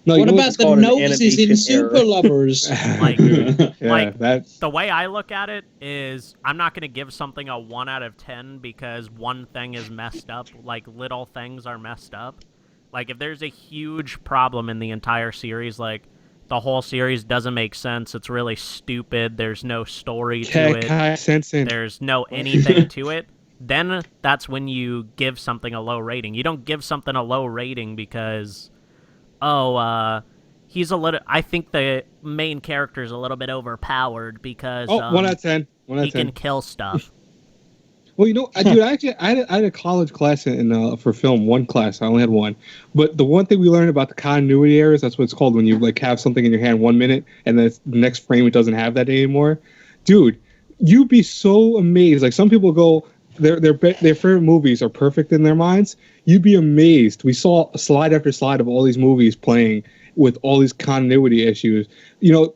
no. What about the noses in Super Lovers? The way I look at it is, I'm not going to give something a 1 out of 10 because one thing is messed up. Like, little things are messed up. Like, if there's a huge problem in the entire series, like, the whole series doesn't make sense, it's really stupid, there's no story to it, there's no anything to it, then that's when you give something a low rating. You don't give something a low rating because, he's a little... I think the main character is a little bit overpowered because... 1 out of 10. 1 out of 10. He can kill stuff. Well, dude, actually, I had a college class for film, one class. I only had one. But the one thing we learned about the continuity errors, that's what it's called when you like have something in your hand 1 minute and then the next frame it doesn't have that anymore. Dude, you'd be so amazed. Like, some people go, their favorite movies are perfect in their minds. You'd be amazed. We saw slide after slide of all these movies playing with all these continuity issues.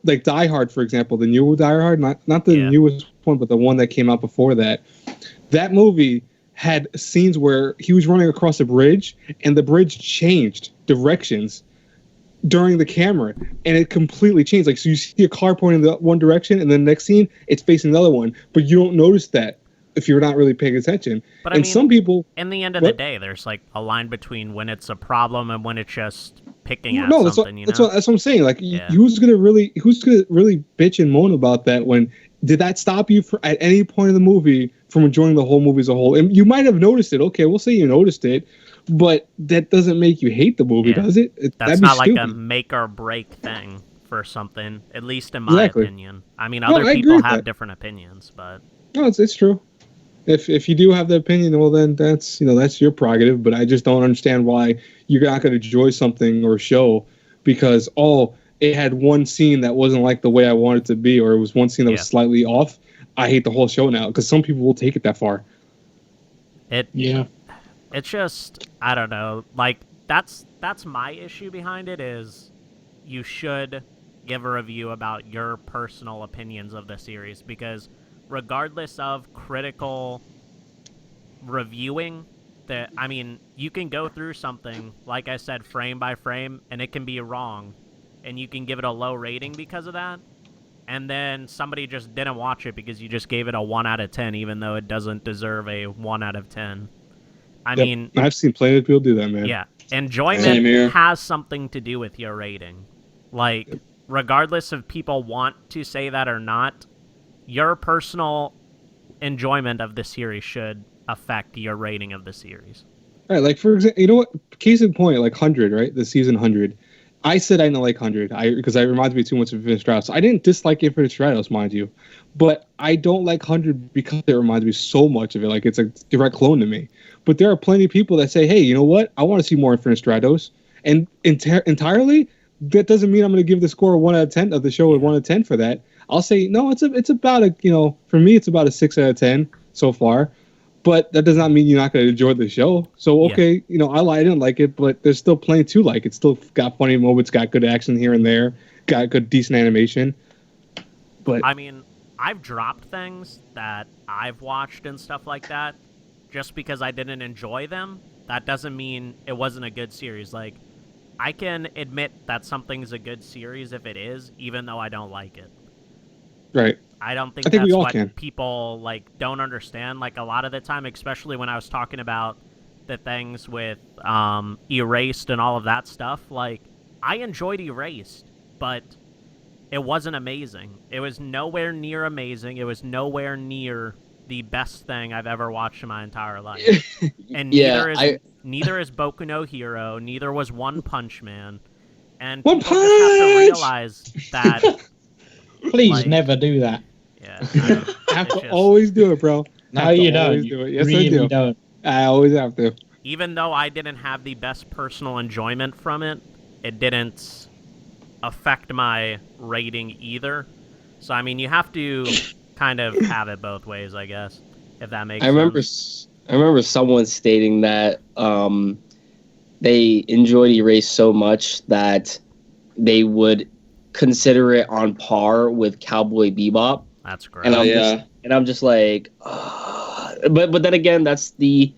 Like Die Hard, for example, the new Die Hard, not the newest one, but the one that came out before that. That movie had scenes where he was running across a bridge and the bridge changed directions during the camera, and it completely changed. Like, so you see a car pointing in one direction and then the next scene it's facing the other one, but you don't notice that if you're not really paying attention. But I mean, some people, in the end of the day, there's like a line between when it's a problem and when it's just picking at something. That's what I'm saying. Like, who's gonna really bitch and moan about that? When did that stop you at any point in the movie from enjoying the whole movie as a whole? And you might have noticed it. Okay, we'll say you noticed it, but that doesn't make you hate the movie, does it? That's not like a make or break thing for something, at least in my opinion. I mean, other people have different opinions, but no, it's true. If you do have the opinion, well, then that's your prerogative. But I just don't understand why you're not going to enjoy something or show because it had one scene that wasn't like the way I wanted it to be, or it was one scene that was slightly off. I hate the whole show now because some people will take it that far. It's just, I don't know. Like, that's my issue behind it is you should give a review about your personal opinions of the series because regardless of critical reviewing, you can go through something, like I said, frame by frame, and it can be wrong, and you can give it a low rating because of that, and then somebody just didn't watch it because you just gave it a 1 out of 10, even though it doesn't deserve a 1 out of 10. I mean... I've seen plenty of people do that, man. Yeah. Enjoyment has something to do with your rating. Like, regardless if people want to say that or not, your personal enjoyment of the series should affect your rating of the series. All right, like, for example, you know what? Case in point, like 100, right? The season 100. I said I didn't like 100 because it reminds me too much of Infinite Stratos. I didn't dislike Infinite Stratos, mind you, but I don't like 100 because it reminds me so much of it. Like, it's a direct clone to me. But there are plenty of people that say, hey, you know what? I want to see more Infinite Stratos. And entirely, that doesn't mean I'm going to give the score a 1 out of 10 of the show a 1 out of 10 for that. I'll say, no, it's about for me, it's about a 6 out of 10 so far. But that does not mean you're not going to enjoy the show. So, okay, I didn't like it, but there's still plenty to like. It's still got funny moments, got good action here and there, got good, decent animation. But I mean, I've dropped things that I've watched and stuff like that just because I didn't enjoy them. That doesn't mean it wasn't a good series. Like, I can admit that something's a good series if it is, even though I don't like it. Right. I don't think that's what people don't understand. Like, a lot of the time, especially when I was talking about the things with Erased and all of that stuff, like, I enjoyed Erased, but it wasn't amazing. It was nowhere near amazing. It was nowhere near the best thing I've ever watched in my entire life. And neither is Boku no Hero, neither was One Punch Man. And people just have to realize that... Please never do that. Yeah, I have to always do it, bro. No, you don't. Do it. Yes, really I do. Don't. I always have to. Even though I didn't have the best personal enjoyment from it, it didn't affect my rating either. So, I mean, you have to kind of have it both ways, I guess, if that makes sense. I remember someone stating that they enjoyed Erased so much that they would consider it on par with Cowboy Bebop. That's great. And I'm just like, but then again, that's the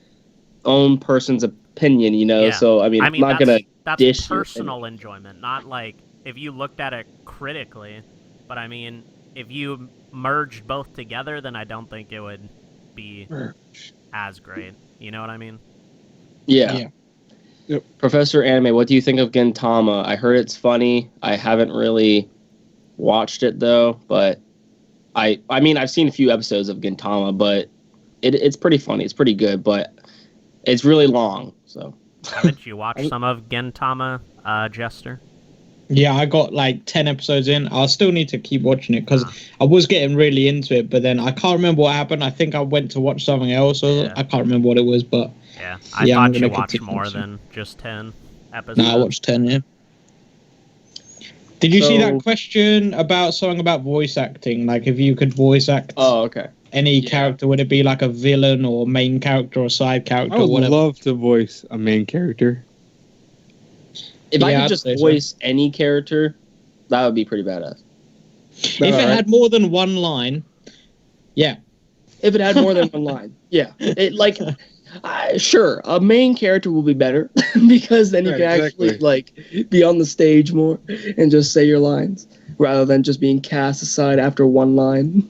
own person's opinion, Yeah. So I mean, I'm not gonna dish personal enjoyment, not like if you looked at it critically. But I mean, if you merged both together, then I don't think it would be as great. You know what I mean? Yeah. Yep. Professor Anime, what do you think of Gintama? I heard it's funny. I haven't really watched it though, but I mean I've seen a few episodes of Gintama, but it's pretty funny. It's pretty good, but it's really long. So haven't you watched some of Gintama, Jester? Yeah, I got like 10 episodes in. I'll still need to keep watching it because I was getting really into it, but then I can't remember what happened. I think I went to watch something else, or I can't remember what it was, but yeah, I thought you watched more than just 10 episodes. No, I watched 10, yeah. Did you see that question about something about voice acting? Like if you could voice act any character, would it be like a villain or main character or side character? I would or whatever? love to voice a main character. If I could just voice any character, that would be pretty badass. If it had more than one line, yeah. If it had more than one line, yeah. Sure, a main character will be better because then you can actually be on the stage more and just say your lines rather than just being cast aside after one line.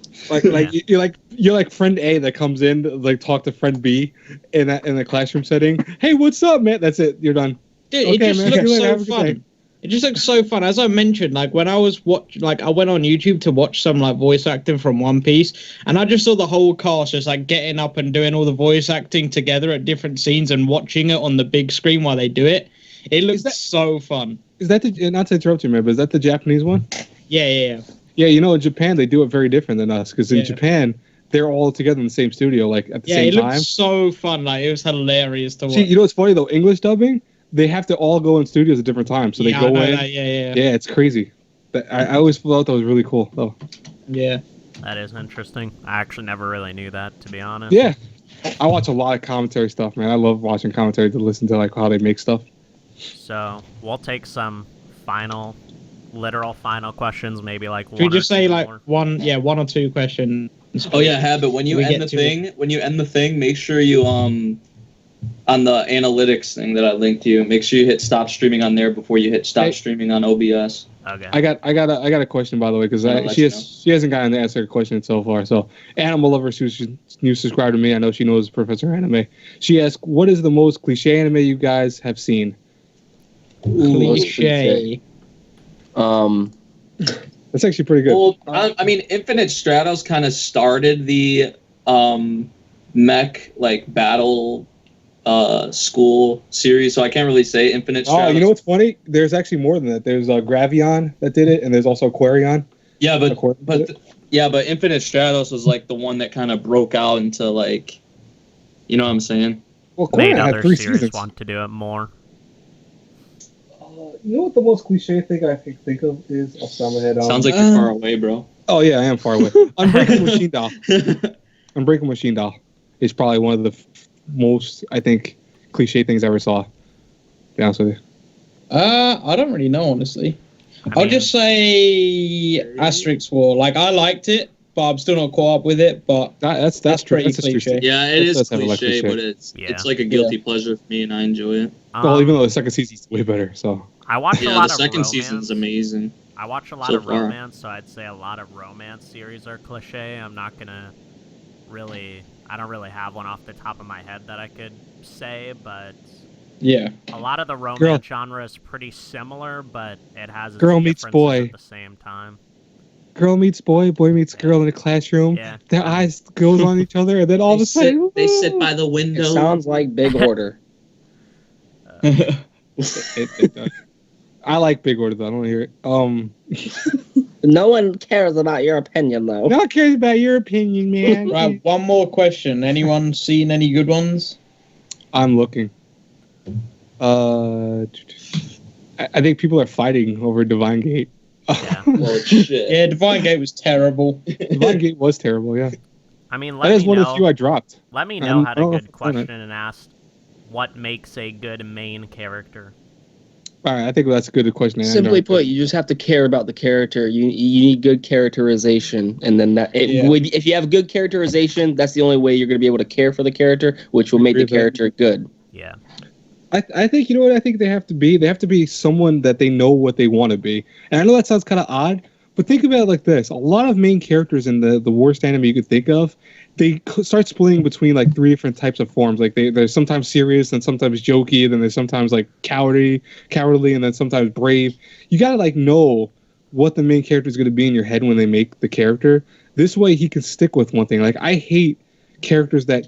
You're like friend A that comes in to talk to friend B in a classroom setting. Hey, what's up, man? That's it. You're done. Dude, it just looks so fun. It just looks so fun. As I mentioned, when I was I went on YouTube to watch some voice acting from One Piece, and I just saw the whole cast just getting up and doing all the voice acting together at different scenes and watching it on the big screen while they do it. It looks so fun. Is that not to interrupt you, man, but is that the Japanese one? Yeah. Yeah, in Japan they do it very different than us because in Japan they're all together in the same studio at the same time. Yeah, it looked so fun. It was hilarious to watch. See, what's funny though? English dubbing. They have to all go in studios at different times, so they go in. Yeah, it's crazy. I always thought that was really cool, though. Yeah, that is interesting. I actually never really knew that, to be honest. Yeah, I watch a lot of commentary stuff, man. I love watching commentary to listen to how they make stuff. So we'll take some literal final questions, maybe one. Should we just say one or two questions? Oh yeah, but when you end the thing, make sure you on the analytics thing that I linked you, make sure you hit stop streaming on there before you hit stop streaming on OBS. Okay. I got a question, by the way, because she hasn't gotten to answer the question so far. So Animal Lover, who's new subscriber to me, I know she knows Professor Anime. She asked, "What is the most cliche anime you guys have seen?" Cliche. That's actually pretty good. Well, I mean, Infinite Stratos kind of started the mech battle school series, so I can't really say Infinite Stratos. Oh, you know what's funny? There's actually more than that. There's Gravion that did it, and there's also Aquarion. Yeah, but Infinite Stratos was the one that kind of broke out into you know what I'm saying? Well, made other series want to do it more. You know what the most cliche thing I can think of is off the top of my head? Sounds like you're far away, bro. Oh yeah, I am far away. Unbreakable Machine Doll. Unbreakable Machine Doll is probably one of the most, I think, cliche things I ever saw. To be honest with you. I don't really know, honestly. I'll just say Asterix War. I liked it, but I'm still not caught up with it. But that's pretty cliche. Yeah, it is cliche, but it's like a guilty pleasure for me, and I enjoy it. Well, even though the second season's way better, so. I watch a lot of the second romance. season's amazing. I watch a lot of romance, so I'd say a lot of romance series are cliche. I'm not gonna I don't really have one off the top of my head that I could say, but yeah, a lot of the romance genre is pretty similar, but it has its girl meets boy at the same time. Girl meets boy, boy meets girl in a classroom. Yeah. Their eyes goes on each other, and then all of a sudden they sit by the window. It sounds like Big Order. It does. I like Big Order though. I don't hear it. No one cares about your opinion, though. No one cares about your opinion, man. Right, one more question. Anyone seen any good ones? I'm looking. I think people are fighting over Divine Gate. Yeah. Well, shit. Yeah, Divine Gate was terrible. Divine Gate was terrible, yeah. I mean, that is one of the few I dropped. Let me know had a good question and asked what makes a good main character. All right, I think that's a good question. Simply put, you just have to care about the character. You need good characterization, and then if you have good characterization, that's the only way you're going to be able to care for the character, which will make the character good. Yeah. I think, you know what I think they have to be? They have to be someone that they know what they want to be. And I know that sounds kind of odd, but think about it like this. A lot of main characters in the worst anime you could think of, they start splitting between like 3 different types of forms. Like they're sometimes serious and sometimes jokey, and then they're sometimes like cowardly, and then sometimes brave. You got to like know what the main character is going to be in your head when they make the character. This way he can stick with one thing. Like I hate characters that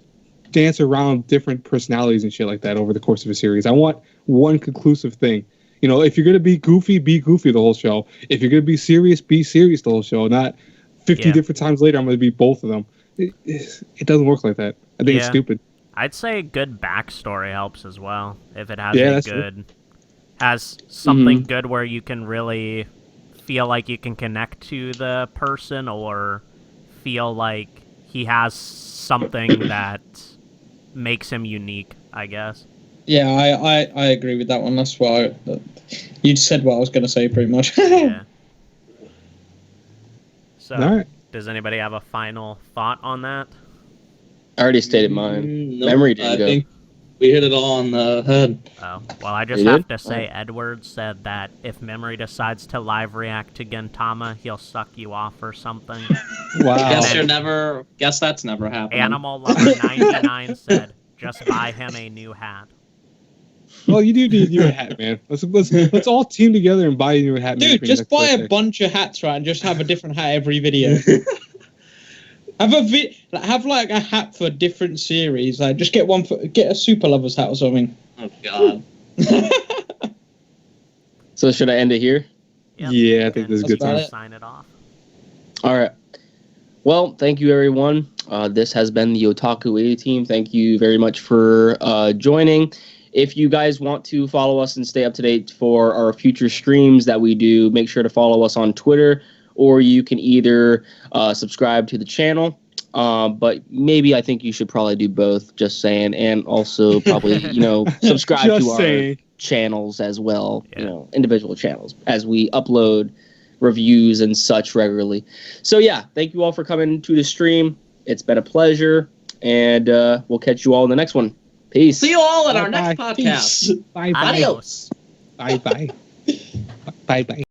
dance around different personalities and shit like that over the course of a series. I want one conclusive thing. You know, if you're going to be goofy the whole show. If you're going to be serious the whole show. Not 50 different times later I'm going to be both of them. It doesn't work like that. I think it's stupid. I'd say a good backstory helps as well. If it has has something good where you can really feel like you can connect to the person, or feel like he has something that makes him unique, I guess. Yeah, I agree with that one. That's why you said what I was going to say pretty much. Yeah. So, all right. Does anybody have a final thought on that? I already stated mine. Nope, Memory didn't I go. think we hit it all on the head. Oh, well, I just have to say Edward said that if Memory decides to live react to Gintama, he'll suck you off or something. Wow. Guess that's never happened. Animal Lover 99 said, just buy him a new hat. Well, you do need a new hat, man. Let's all team together and buy a new hat. Dude, just buy a bunch of hats, right, and just have a different hat every video. Have like a hat for different series. Like, just get a Super Lovers hat or something. Oh God. So should I end it here? Yep. Yeah, I think this is a good time. Sign it off. All right. Well, thank you, everyone. This has been the Otaku A team. Thank you very much for joining. If you guys want to follow us and stay up to date for our future streams that we do, make sure to follow us on Twitter, or you can either subscribe to the channel. But maybe I think you should probably do both, just saying, and also probably, subscribe to our channels as well, individual channels, as we upload reviews and such regularly. So yeah, thank you all for coming to the stream. It's been a pleasure, and we'll catch you all in the next one. Peace. See you all in our next podcast. Bye bye. Adios. Bye bye. Bye bye.